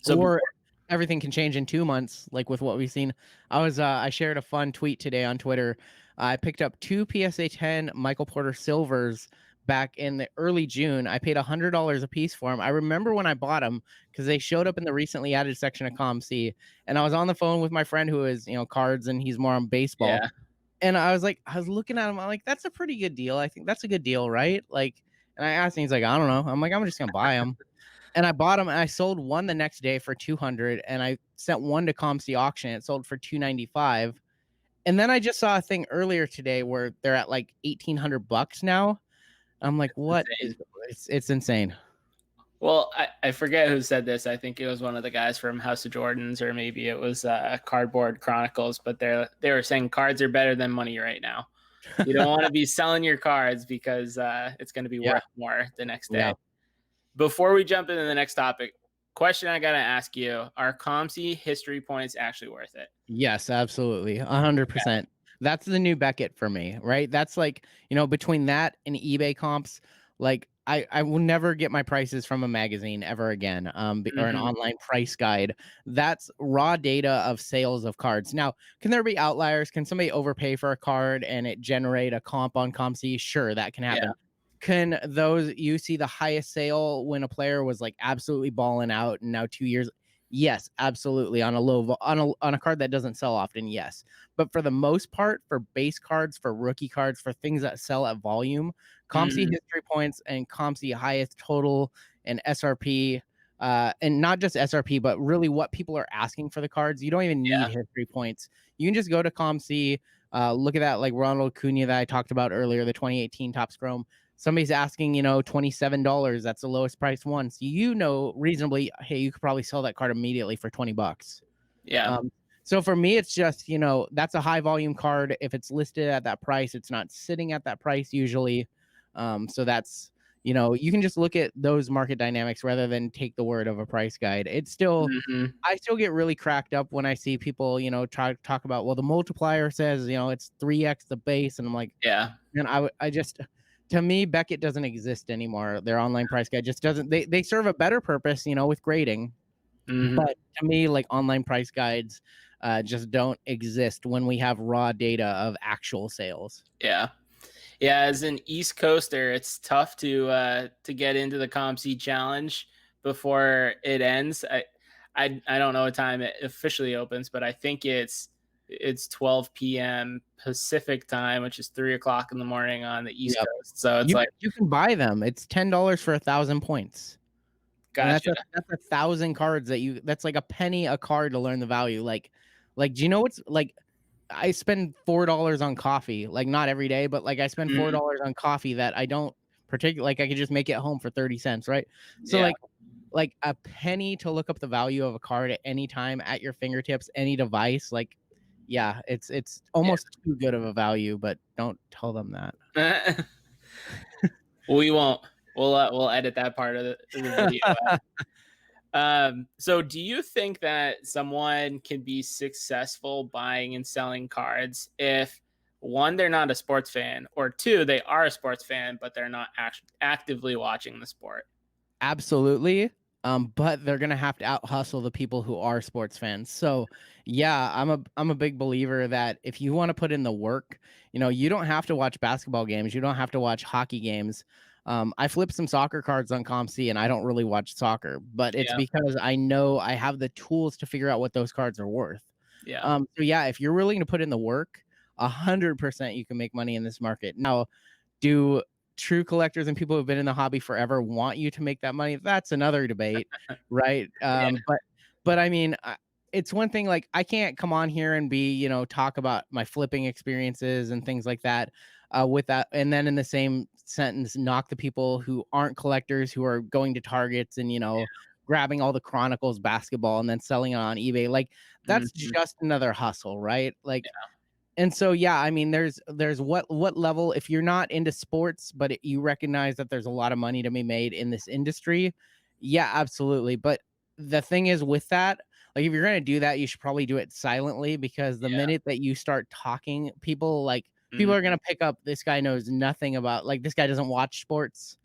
So or before, everything can change in 2 months, like with what we've seen. I shared a fun tweet today on Twitter. I picked up two PSA 10 Michael Porter Silvers back in the early June. I paid $100 a piece for them. I remember when I bought them because they showed up in the recently added section of COMC, and I was on the phone with my friend who is cards and he's more on baseball. yeah, And I was looking at him. I'm like, that's a pretty good deal. I think that's a good deal, right? Like, and I asked him, he's like, I don't know. I'm like, I'm just gonna buy them. And I bought them and I sold one the next day for 200 and I sent one to COMC auction. It sold for 295. And then I just saw a thing earlier today where they're at like $1,800 now. I'm like, what is Insane. it's insane. Well, I forget who said this. I think it was one of the guys from House of Jordans, or maybe it was Cardboard Chronicles. But they were saying cards are better than money right now. You don't want to be selling your cards because it's going to be Yeah. worth more the next day. Yeah. Before we jump into the next topic, question I got to ask you: are COMC history points actually worth it? Yes, absolutely. 100%. That's the new Beckett for me, right? That's like, between that and eBay comps, like I will never get my prices from a magazine ever again, or an Mhm. online price guide. That's raw data of sales of cards. Now, can there be outliers? Can somebody overpay for a card and it generate a comp on COMC? Sure, that can happen. Yeah. Can those you see the highest sale when a player was like absolutely balling out and now 2 years? Yes, absolutely. On a on a card that doesn't sell often, yes. But for the most part, for base cards, for rookie cards, for things that sell at volume, COMC Mhm. history points and COMC highest total and SRP, and not just SRP, but really what people are asking for the cards. You don't even need Yeah. history points. You can just go to COMC, look at that like Ronald Acuna that I talked about earlier, the 2018 Topps Chrome. Somebody's asking, $27. That's the lowest price one. So reasonably, hey, you could probably sell that card immediately for $20. Yeah. So for me, it's just, that's a high volume card. If it's listed at that price, it's not sitting at that price usually. So that's, you can just look at those market dynamics rather than take the word of a price guide. It's still, Mhm. I still get really cracked up when I see people, try to talk about, well, the multiplier says, it's 3x the base. And I'm like, Yeah. and I just, to me, Beckett doesn't exist anymore. Their online price guide just doesn't. They serve a better purpose, with grading, Mhm. but to me, like online price guides, just don't exist when we have raw data of actual sales. Yeah. Yeah, as an East Coaster, it's tough to get into the COMC challenge before it ends. I don't know what time it officially opens, but I think it's 12 p.m. Pacific time, which is 3 o'clock in the morning on the East Yep. Coast. So it's like, You can buy them. It's $10 for 1,000 points. And gotcha. that's 1,000 cards that's like a penny a card to learn the value. Do you know what's like? I spend $4 on coffee, like not every day, but like I spend Mhm. $4 on coffee that I don't particularly like. I could just make it home for 30 cents, right? So Yeah. like a penny to look up the value of a card at any time at your fingertips, any device. Like, yeah, it's almost too good of a value, but don't tell them that. Yeah. We won't. We'll edit that part of the video. So do you think that someone can be successful buying and selling cards if one, they're not a sports fan, or two, they are a sports fan, but they're not actively watching the sport? Absolutely. But they're gonna have to out hustle the people who are sports fans. So yeah, I'm a big believer that if you want to put in the work, you don't have to watch basketball games, you don't have to watch hockey games. I flip some soccer cards on COMC and I don't really watch soccer, but it's Yeah. because I know I have the tools to figure out what those cards are worth. Yeah. So yeah, if you're willing to put in the work, 100% you can make money in this market. Now, do true collectors and people who've been in the hobby forever want you to make that money? That's another debate, right? Yeah. But I mean, it's one thing. Like I can't come on here and be, talk about my flipping experiences and things like that, with that, and then in the same sentence knock the people who aren't collectors who are going to Targets and grabbing all the Chronicles basketball and then selling it on eBay. Like that's Mhm. just another hustle, right? Like, and so yeah, I mean there's what level, if you're not into sports but you recognize that there's a lot of money to be made in this industry, yeah, absolutely. But the thing is with that, like if you're going to do that, you should probably do it silently, because the Yeah. minute that you start talking, people are Mhm. going to pick up, this guy knows nothing about, like, this guy doesn't watch sports.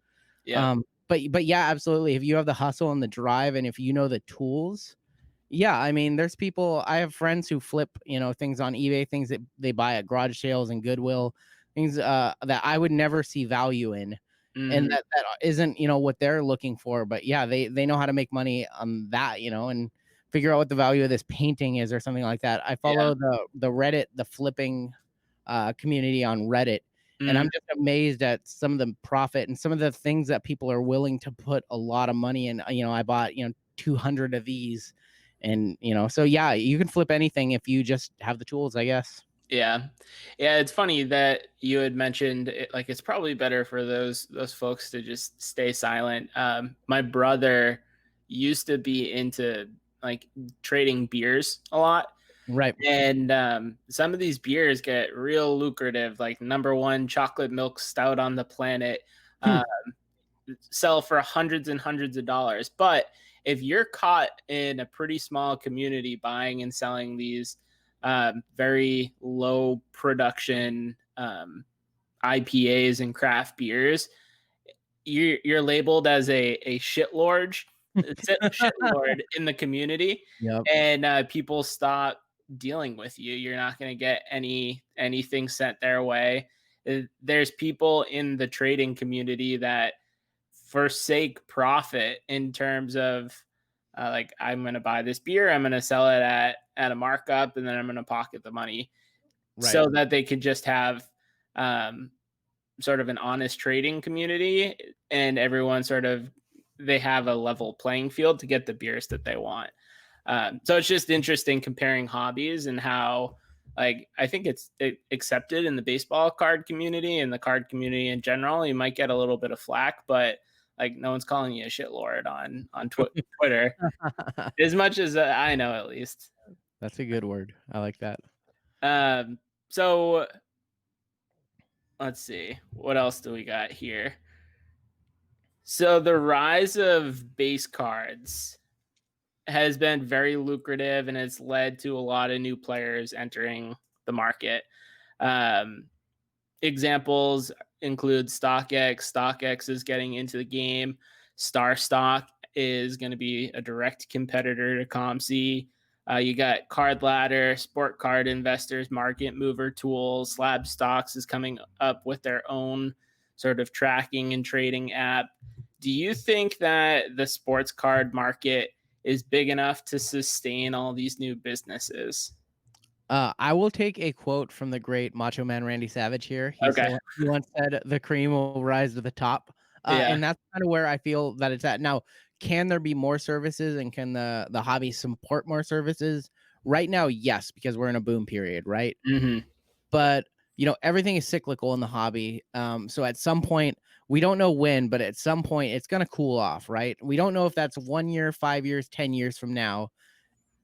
Yep. But yeah, absolutely, if you have the hustle and the drive and if you know the tools, yeah, I mean, there's people, I have friends who flip, things on eBay, things that they buy at garage sales and Goodwill, things that I would never see value in. And Mhm. that isn't, what they're looking for. But yeah, they know how to make money on that, and figure out what the value of this painting is or something like that. I Yeah. follow the Reddit, the flipping community on Reddit. And I'm Mhm. just amazed at some of the profit and some of the things that people are willing to put a lot of money in. I bought, 200 of these, and, so yeah, you can flip anything if you just have the tools, I guess. Yeah. Yeah, it's funny that you had mentioned it, like it's probably better for those folks to just stay silent. My brother used to be into like trading beers a lot. Right. And some of these beers get real lucrative, like number one chocolate milk stout on the planet, Hmm. uh, sell for hundreds and hundreds of dollars. But if you're caught in a pretty small community buying and selling these very low production IPAs and craft beers, you're labeled as a shitlord in the community, Yep. and people stop dealing with you. You're not going to get anything sent their way. There's people in the trading community that forsake profit in terms of like I'm going to buy this beer, I'm going to sell it at a markup, and then I'm going to pocket the money Right. so that they could just have um, sort of an honest trading community, and everyone sort of they have a level playing field to get the beers that they want. So it's just interesting comparing hobbies and how like I think it's accepted in the baseball card community and the card community in general. You might get a little bit of flack, but like no one's calling you a shitlord on Twitter as much as I know at least. That's a good word. I like that. So let's see what else do we got here. So the rise of base cards has been very lucrative and it's led to a lot of new players entering the market. Um, Examples include StockX. StockX is getting into the game. Star Stock is going to be a direct competitor to COMC. You got Card Ladder, Sport Card Investors, Market Mover Tools. Slab Stocks is coming up with their own sort of tracking and trading app. Do you think that the sports card market is big enough to sustain all these new businesses? I will take a quote from the great Macho Man Randy Savage here. Okay. He once said, "The cream will rise to the top," Yeah. and that's kind of where I feel that it's at now. Can there be more services, and can the hobby support more services? Right now, yes, because we're in a boom period, right? Hmm. But everything is cyclical in the hobby. So at some point, we don't know when, but at some point, it's going to cool off, right? We don't know if that's 1 year, 5 years, 10 years from now,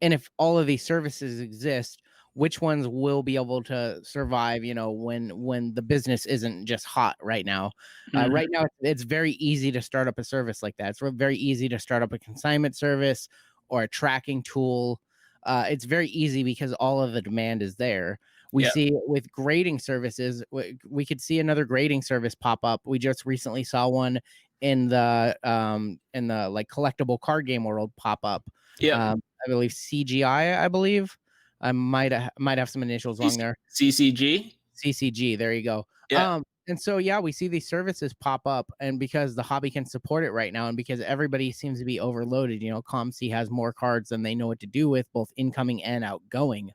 and if all of these services exist, which ones will be able to survive, when the business isn't just hot right now. Hmm. Right now it's very easy to start up a service like that. It's very easy to start up a consignment service or a tracking tool. It's very easy because all of the demand is there. We Yeah. see with grading services, we could see another grading service pop up. We just recently saw one in the like collectible card game world pop up. Yep. I believe CGI, I believe. I might have some initials wrong there. CCG. CCG, there you go. Yeah. And so yeah, we see these services pop up, and because the hobby can support it right now, and because everybody seems to be overloaded, COMC has more cards than they know what to do with, both incoming and outgoing.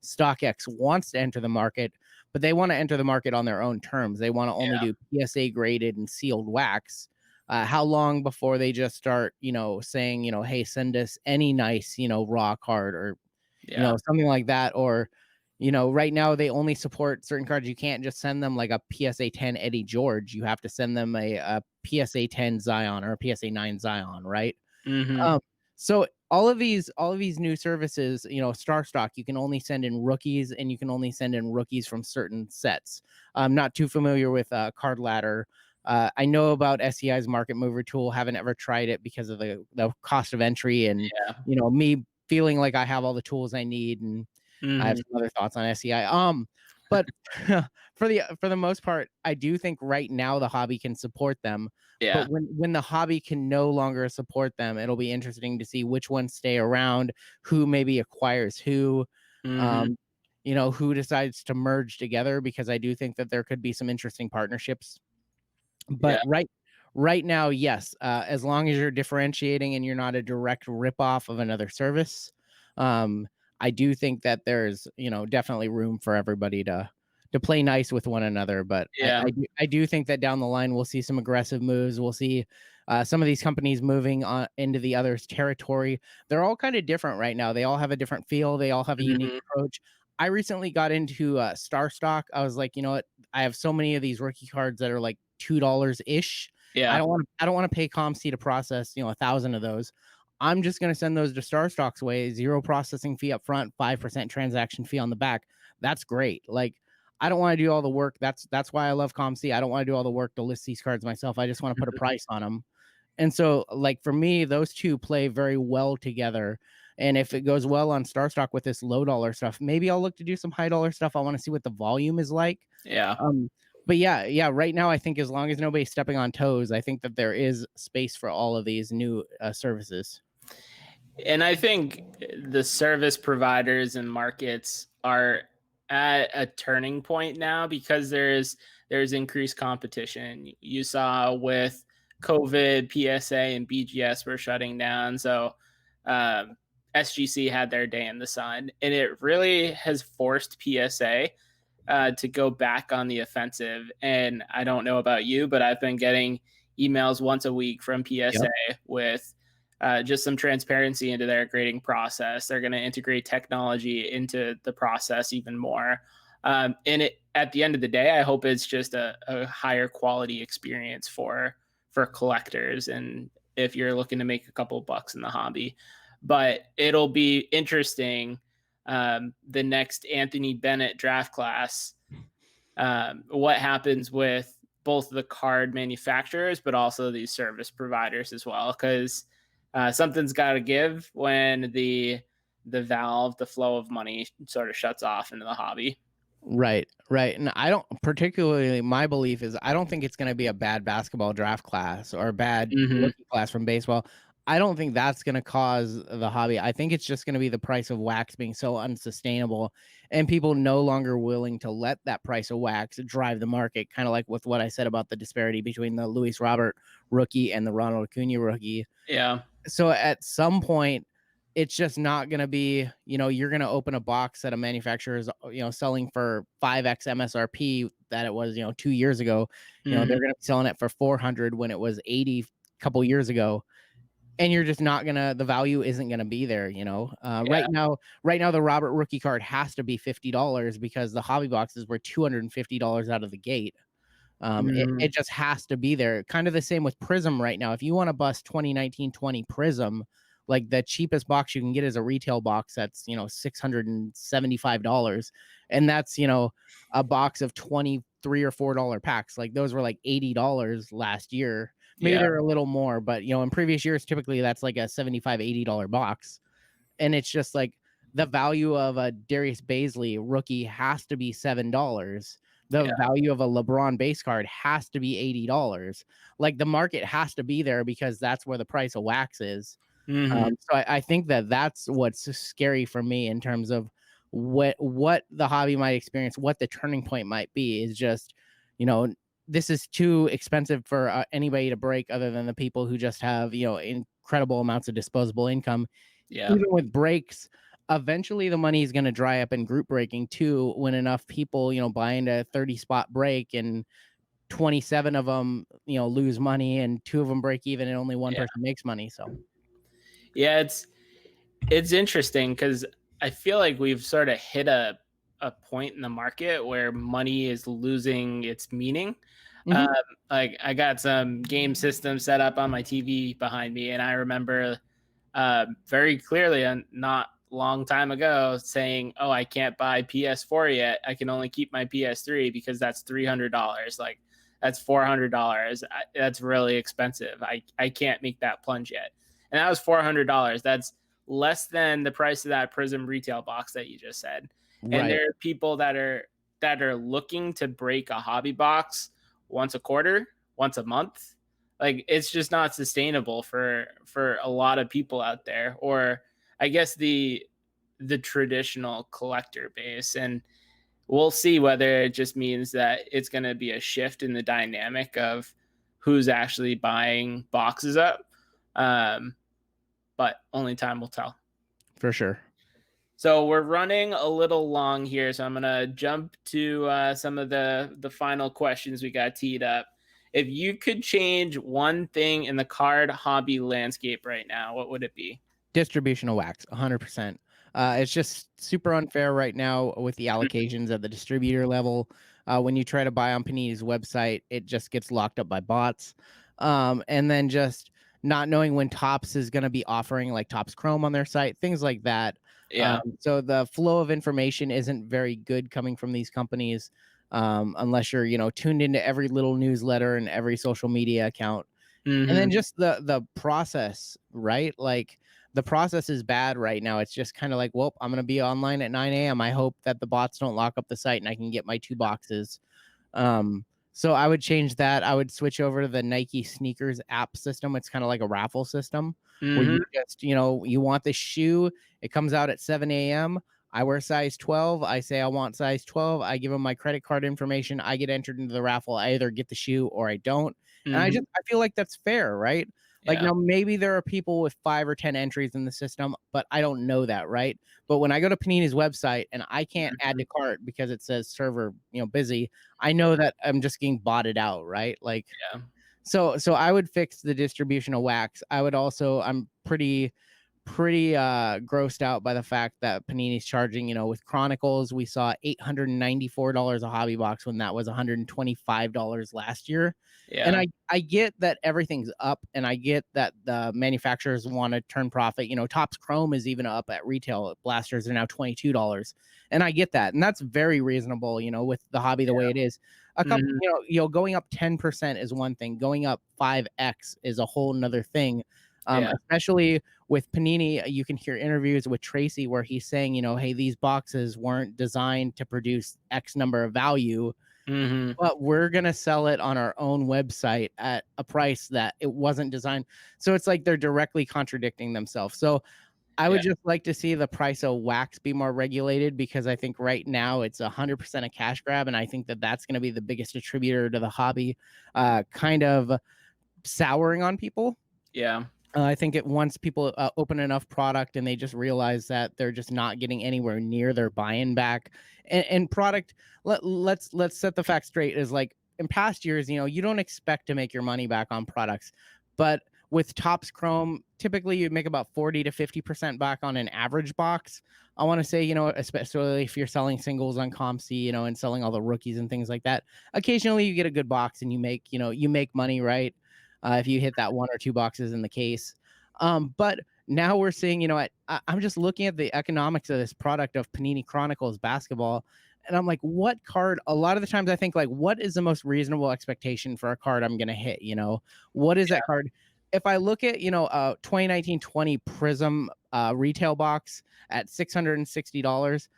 StockX wants to enter the market, but they want to enter the market on their own terms. They want to only Yeah. do PSA graded and sealed wax. How long before they just start, saying, hey, send us any nice, raw card, or Yeah. something like that. Or, right now they only support certain cards. You can't just send them like a PSA 10 Eddie George. You have to send them a PSA 10 Zion or a PSA 9 Zion, right? Mhm. Um, so all of these new services, Star Stock, you can only send in rookies, and you can only send in rookies from certain sets. I'm not too familiar with Card Ladder. I know about SEI's Market Mover tool. Haven't ever tried it because of the cost of entry, and Yeah. me feeling like I have all the tools I need, and I have Mhm. some other thoughts on SEI. But for the most part, I do think right now the hobby can support them. But Yeah. when the hobby can no longer support them, it'll be interesting to see which ones stay around, who maybe acquires who, Mhm. um, who decides to merge together, because I do think that there could be some interesting partnerships. But Yeah. right now, yes, as long as you're differentiating and you're not a direct ripoff of another service, um, I do think that there's, definitely room for everybody to play nice with one another. But Yeah. I do think that down the line we'll see some aggressive moves. We'll see some of these companies moving on into the other's territory. They're all kind of different right now. They all have a different feel. They all have a unique Mhm. approach. I recently got into Star Stock. I was like, you know what? I have so many of these rookie cards that are like $2 ish. Yeah. I don't want to pay COMC to process, 1,000 of those. I'm just going to send those to Star Stock's way, 0 processing fee up front, 5% transaction fee on the back. That's great. Like, I don't want to do all the work. That's why I love COMC. I don't want to do all the work to list these cards myself. I just want to put a price on them. And so, like, for me, those two play very well together. And if it goes well on Star Stock with this low dollar stuff, maybe I'll look to do some high dollar stuff. I want to see what the volume is like. Yeah. But yeah, right now I think as long as nobody's stepping on toes, I think that there is space for all of these new services. And I think the service providers and markets are at a turning point now because there's increased competition. You saw with COVID, PSA and BGS were shutting down, so um, SGC had their day in the sun, and it really has forced PSA to go back on the offensive. And I don't know about you, but I've been getting emails once a week from PSA Yep. with just some transparency into their grading process. They're going to integrate technology into the process even more. And at the end of the day, I hope it's just a higher quality experience for collectors. And if you're looking to make a couple bucks in the hobby, but it'll be interesting. The next Anthony Bennett draft class, what happens with both the card manufacturers, but also these service providers as well, because something's got to give when the valve, the flow of money sort of shuts off into the hobby. Right, right. And I don't particularly, my belief is I don't think it's going to be a bad basketball draft class or a bad Hmm. rookie class from baseball. I don't think that's going to cause the hobby. I think it's just going to be the price of wax being so unsustainable and people no longer willing to let that price of wax drive the market. Kind of like with what I said about the disparity between the Luis Robert rookie and the Ronald Acuna rookie. Yeah. So at some point, it's just not going to be, you're going to open a box that a manufacturer is, selling for 5x MSRP that it was, 2 years ago. They're Hmm. going to be selling it for 400 when it was 80 a couple years ago. And you're just not gonna, the value isn't gonna be there. Yeah. Right now, the Robert rookie card has to be $50 because the hobby boxes were $250 out of the gate. It Hmm. just has to be there. Kind of the same with Prizm right now. If you want to bust 2019-20 Prizm, like the cheapest box you can get is a retail box that's $675, and that's a box of 23 or $4 packs. Like those were like $80 last year. Maybe Yeah. they're a little more, but in previous years, typically that's like a $75-$80 box, and it's just like the value of a Darius Baisley rookie has to be $7. The Yeah. value of a LeBron base card has to be $80. Like the market has to be there because that's where the price of wax is. Hmm. So I think that that's what's scary for me in terms of what the hobby might experience, what the turning point might be. Is just, you know, this is too expensive for anybody to break, other than the people who just have incredible amounts of disposable income. Yeah. Even with breaks, eventually the money is going to dry up in group breaking too. When enough people buy into a 30 spot break and 27 of them lose money and 2 of them break even and only one Yeah. person makes money. So Yeah. It's interesting because I feel like we've sort of hit a point in the market where money is losing its meaning. Um, mhm. like I got some game system set up on my TV behind me, and I remember very clearly, a not long time ago, saying, "Oh, I can't buy PS4 yet. I can only keep my PS3 because that's $300. Like that's $400. That's really expensive. I can't make that plunge yet." And that was $400. That's less than the price of that Prizm retail box that you just said. And Right. there are people that are looking to break a hobby box once a quarter, once a month. Like it's just not sustainable for a lot of people out there, or I guess the traditional collector base. And we'll see whether it just means that it's going to be a shift in the dynamic of who's actually buying boxes up. Um, but only time will tell. For sure. So we're running a little long here, so I'm gonna jump to some of the final questions we got teed up. If you could change one thing in the card hobby landscape right now, what would it be? Distribution of wax, 100%. It's just super unfair right now with the allocations at the distributor level. When you try to buy on Panini's website, it just gets locked up by bots. And then just not knowing when Topps is going to be offering like Topps Chrome on their site, things like that. Yeah. So the flow of information isn't very good coming from these companies, unless you're, tuned into every little newsletter and every social media account. And then Hmm. just the process, right? Like the process is bad right now. It's just kind of like, well, I'm gonna be online at 9 a.m. I hope that the bots don't lock up the site and I can get my 2 boxes. Um, so I would change that. I would switch over to the Nike sneakers app system. It's kind of like a raffle system where Hmm. you just, you want the shoe. It comes out at 7 a.m. I wear size 12. I say I want size 12. I give them my credit card information. I get entered into the raffle. I either get the shoe or I don't. And Hmm. I feel like that's fair, right? Like Yeah. now maybe there are people with 5 or 10 entries in the system, but I don't know that, right? But when I go to Panini's website and I can't add Mhm. to cart because it says server, busy, I know that I'm just getting botted out, right? Like Yeah. so I would fix the distribution of wax. I would also I'm pretty grossed out by the fact that Panini's charging, with Chronicles, we saw $894 a hobby box when that was $125 last year. And Yeah. I get that everything's up and I get that the manufacturers want to turn profit. Topps Chrome is even up at retail. Blasters are now $22. And I get that. And that's very reasonable, with the hobby the way it is. A couple, Mhm. going up 10% is one thing. Going up 5x is a whole nother thing. Yeah. Especially with Panini, you can hear interviews with Tracy where he's saying, hey, these boxes weren't designed to produce X number of value, Mhm. but we're going to sell it on our own website at a price that it wasn't designed. So it's like they're directly contradicting themselves. So I Yeah. would just like to see the price of wax be more regulated because I think right now it's 100% a cash grab. And I think that that's going to be the biggest attributor to the hobby kind of souring on people. Yeah. I think once people open enough product and they just realize that they're just not getting anywhere near their buy-in back, and product. Let's set the facts straight. Is like in past years, you don't expect to make your money back on products, but with Topps Chrome, typically you make about 40 to 50% back on an average box. I want to say, especially if you're selling singles on COMC, and selling all the rookies and things like that. Occasionally you get a good box and you make money, right? If you hit that 1 or 2 boxes in the case. But now we're seeing, I'm just looking at the economics of this product of Panini Chronicles basketball. And I'm like, what card? A lot of the times I think, like, what is the most reasonable expectation for a card I'm going to hit? What is that card? If I look at, 2019-20 Prizm retail box at $660,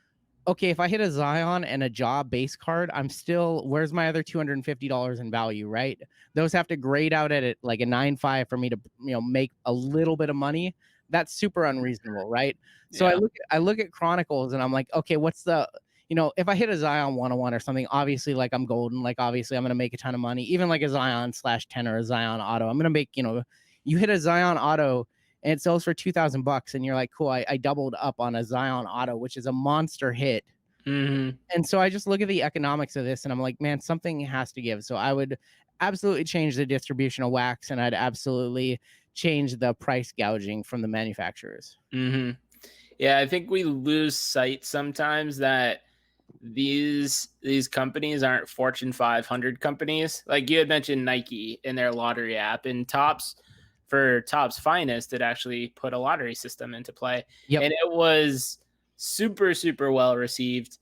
okay, if I hit a Zion and a Jaw base card, I'm still, where's my other $250 in value, right? Those have to grade out at it like a 9.5 for me to, make a little bit of money. That's super unreasonable, right? So Yeah. I look at Chronicles and I'm like, okay, what's the, if I hit a Zion 101 or something, obviously like I'm golden, like obviously I'm gonna make a ton of money. Even like a Zion /10 or a Zion auto, I'm gonna make, you hit a Zion auto and it sells for $2,000 and you're like, cool, I doubled up on a Zion auto, which is a monster hit. Mhm. And so I just look at the economics of this and I'm like, man, something has to give. So I would absolutely change the distribution of wax and I'd absolutely change the price gouging from the manufacturers. Mhm. Yeah, I think we lose sight sometimes that these companies aren't Fortune 500 companies. Like you had mentioned Nike in their lottery app, and Topps, for Topps Finest, it actually put a lottery system into play, Yep. and it was super well received.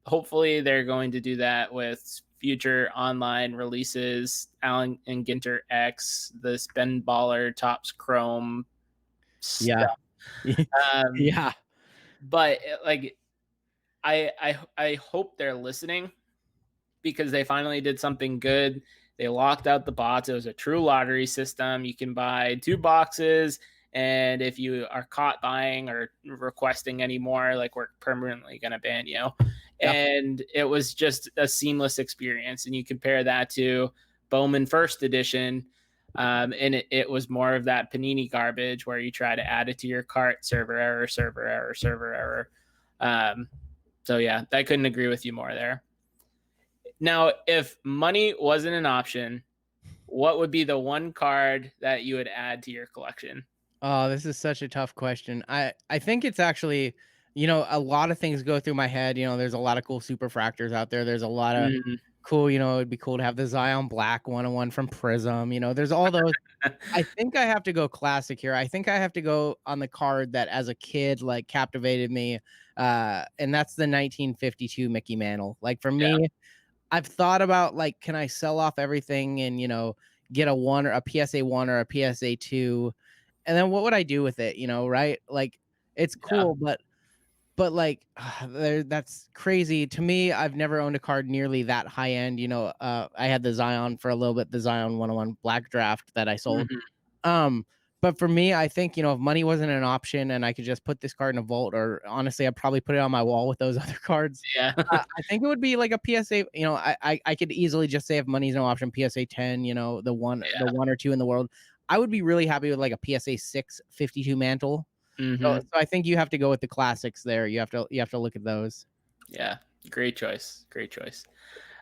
Hopefully they're going to do that with future online releases. Allen and Ginter X, the Spend Baller, Topps Chrome Yeah. stuff. Um, Yeah. but like I hope they're listening because they finally did something good. They locked out the bots. It was a true lottery system. You can buy 2 boxes, and if you are caught buying or requesting anymore, like we're permanently going to ban you. Yep. And it was just a seamless experience. And you compare that to Bowman First Edition. And it was more of that Panini garbage where you try to add it to your cart, server error, server error, server error. So yeah, I couldn't agree with you more there. Now, if money wasn't an option, what would be the one card that you would add to your collection? Oh, this is such a tough question. I think it's actually, a lot of things go through my head. There's a lot of cool Superfractors out there. There's a lot of Mhm. cool, it'd be cool to have the Zion Black 101 from Prizm. There's all those. I think I have to go classic here. I think I have to go on the card that as a kid like captivated me. And that's the 1952 Mickey Mantle. Like for Yeah. me, I've thought about like, can I sell off everything and get a one or a PSA one or a PSA two, and then what would I do with it? Right? Like it's Yeah. cool, but like that's crazy to me. I've never owned a card nearly that high end. I had the Zion for a little bit, the Zion 101 Black Draft that I sold. Mhm. Um, but for me, I think, if money wasn't an option and I could just put this card in a vault, or honestly, I'd probably put it on my wall with those other cards. Yeah. I think it would be like a PSA. I could easily just say if money's no option, PSA 10. The Yeah. one or two in the world. I would be really happy with like a PSA 6 52 mantle. So, Mhm. so I think you have to go with the classics there. You have to look at those. Yeah. Great choice. Great choice.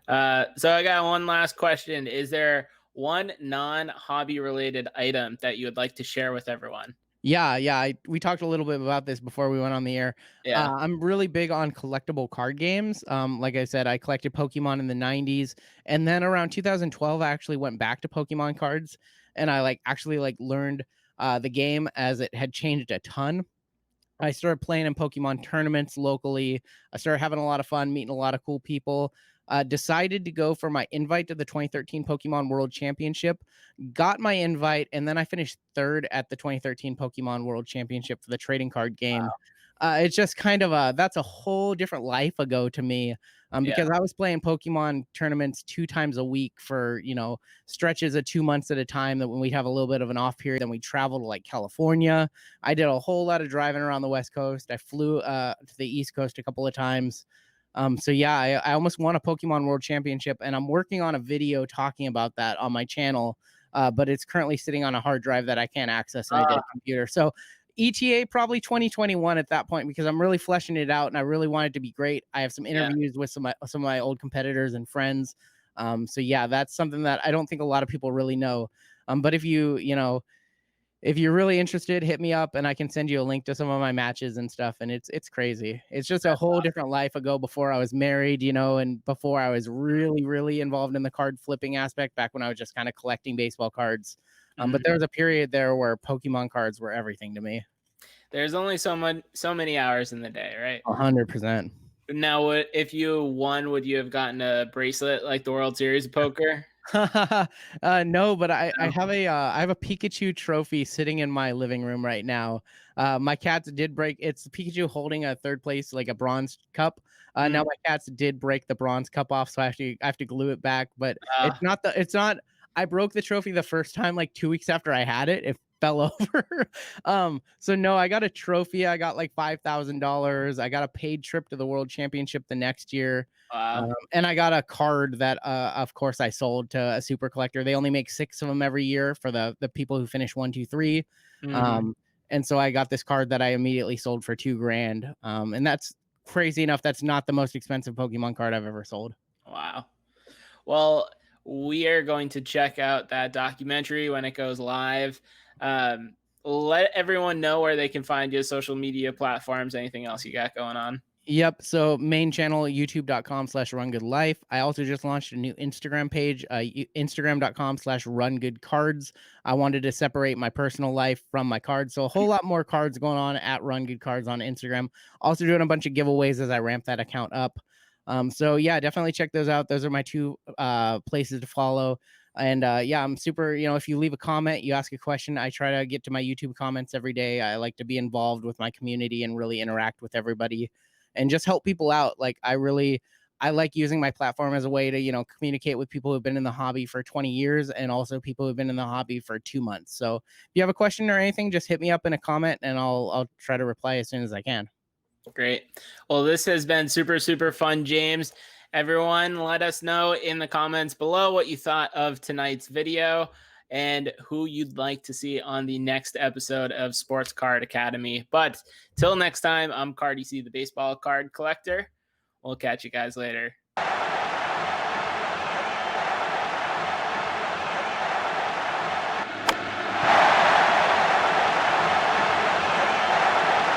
So I got one last question. Is there one non-hobby related item that you would like to share with everyone? Yeah, yeah. We talked a little bit about this before we went on the air. Yeah. I'm really big on collectible card games. Like I said, I collected Pokemon in the '90s, and then around 2012, I actually went back to Pokemon cards, and I actually learned the game as it had changed a ton. I started playing in Pokemon tournaments locally. I started having a lot of fun, meeting a lot of cool people. Decided to go for my invite to the 2013 Pokemon World Championship. Got my invite, and then I finished third at the 2013 Pokemon World Championship for the trading card game. It's just kind of that's a whole different life ago to me. Yeah. Because I was playing Pokemon tournaments 2 times a week for stretches of 2 months at a time. That when we'd have a little bit of an off period, then we travel to like California. I did a whole lot of driving around the West Coast. I flew to the East Coast a couple of times. So yeah, I almost won a Pokemon World Championship, and I'm working on a video talking about that on my channel. But it's currently sitting on a hard drive that I can't access in a Uh, dead computer. So ETA probably 2021 at that point, because I'm really fleshing it out and I really want it to be great. I have some yeah. interviews with some of my old competitors and friends. So yeah, that's something that I don't think a lot of people really know. But if you're really interested, hit me up and I can send you a link to some of my matches and stuff. And it's crazy. It's just a That's whole awesome. different life ago before I was married, and before I was really, really involved in the card flipping aspect back when I was just kind of collecting baseball cards. But there Mhm. was a period there where Pokemon cards were everything to me. There's only so many hours in the day, right? 100%. Now, if you won? Would you have gotten a bracelet like the World Series of Poker? No, but I No. have a Pikachu trophy sitting in my living room right now. My cats did break. It's Pikachu holding a third place, like a bronze cup. Now Mm. my cats did break the bronze cup off, so I have to glue it back. But Uh, it's not. I broke the trophy the first time like 2 weeks after I had it. It fell over. So no, I got a trophy. I got like $5,000. I got a paid trip to the World Championship the next year. wow. And I got a card that, of course, I sold to a super collector. They only make 6 of them every year for the people who finish 1, 2, 3. Mhm. Um, and so I got this card that I immediately sold for 2 grand. And that's crazy enough. That's not the most expensive Pokemon card I've ever sold. Wow. Well, we are going to check out that documentary when it goes live. Let everyone know where they can find you, social media platforms, anything else you got going on. Yep. So main channel, youtube.com/rungoodlife. I also just launched a new Instagram page, instagram.com/rungoodcards. I wanted to separate my personal life from my cards. So a whole lot more cards going on at rungoodcards on Instagram. Also doing a bunch of giveaways as I ramp that account up. So yeah, definitely check those out. Those are my two places to follow. And yeah, I'm super, if you leave a comment, you ask a question, I try to get to my YouTube comments every day. I like to be involved with my community and really interact with everybody and just help people out. I like using my platform as a way to, communicate with people who've been in the hobby for 20 years and also people who've been in the hobby for 2 months. So if you have a question or anything, just hit me up in a comment and I'll try to reply as soon as I can. Great. Well, this has been super, super fun, James. Everyone, let us know in the comments below what you thought of tonight's video. and who you'd like to see on the next episode of Sports Card Academy. But till next time, I'm Cardi-C, the baseball card collector. We'll catch you guys later.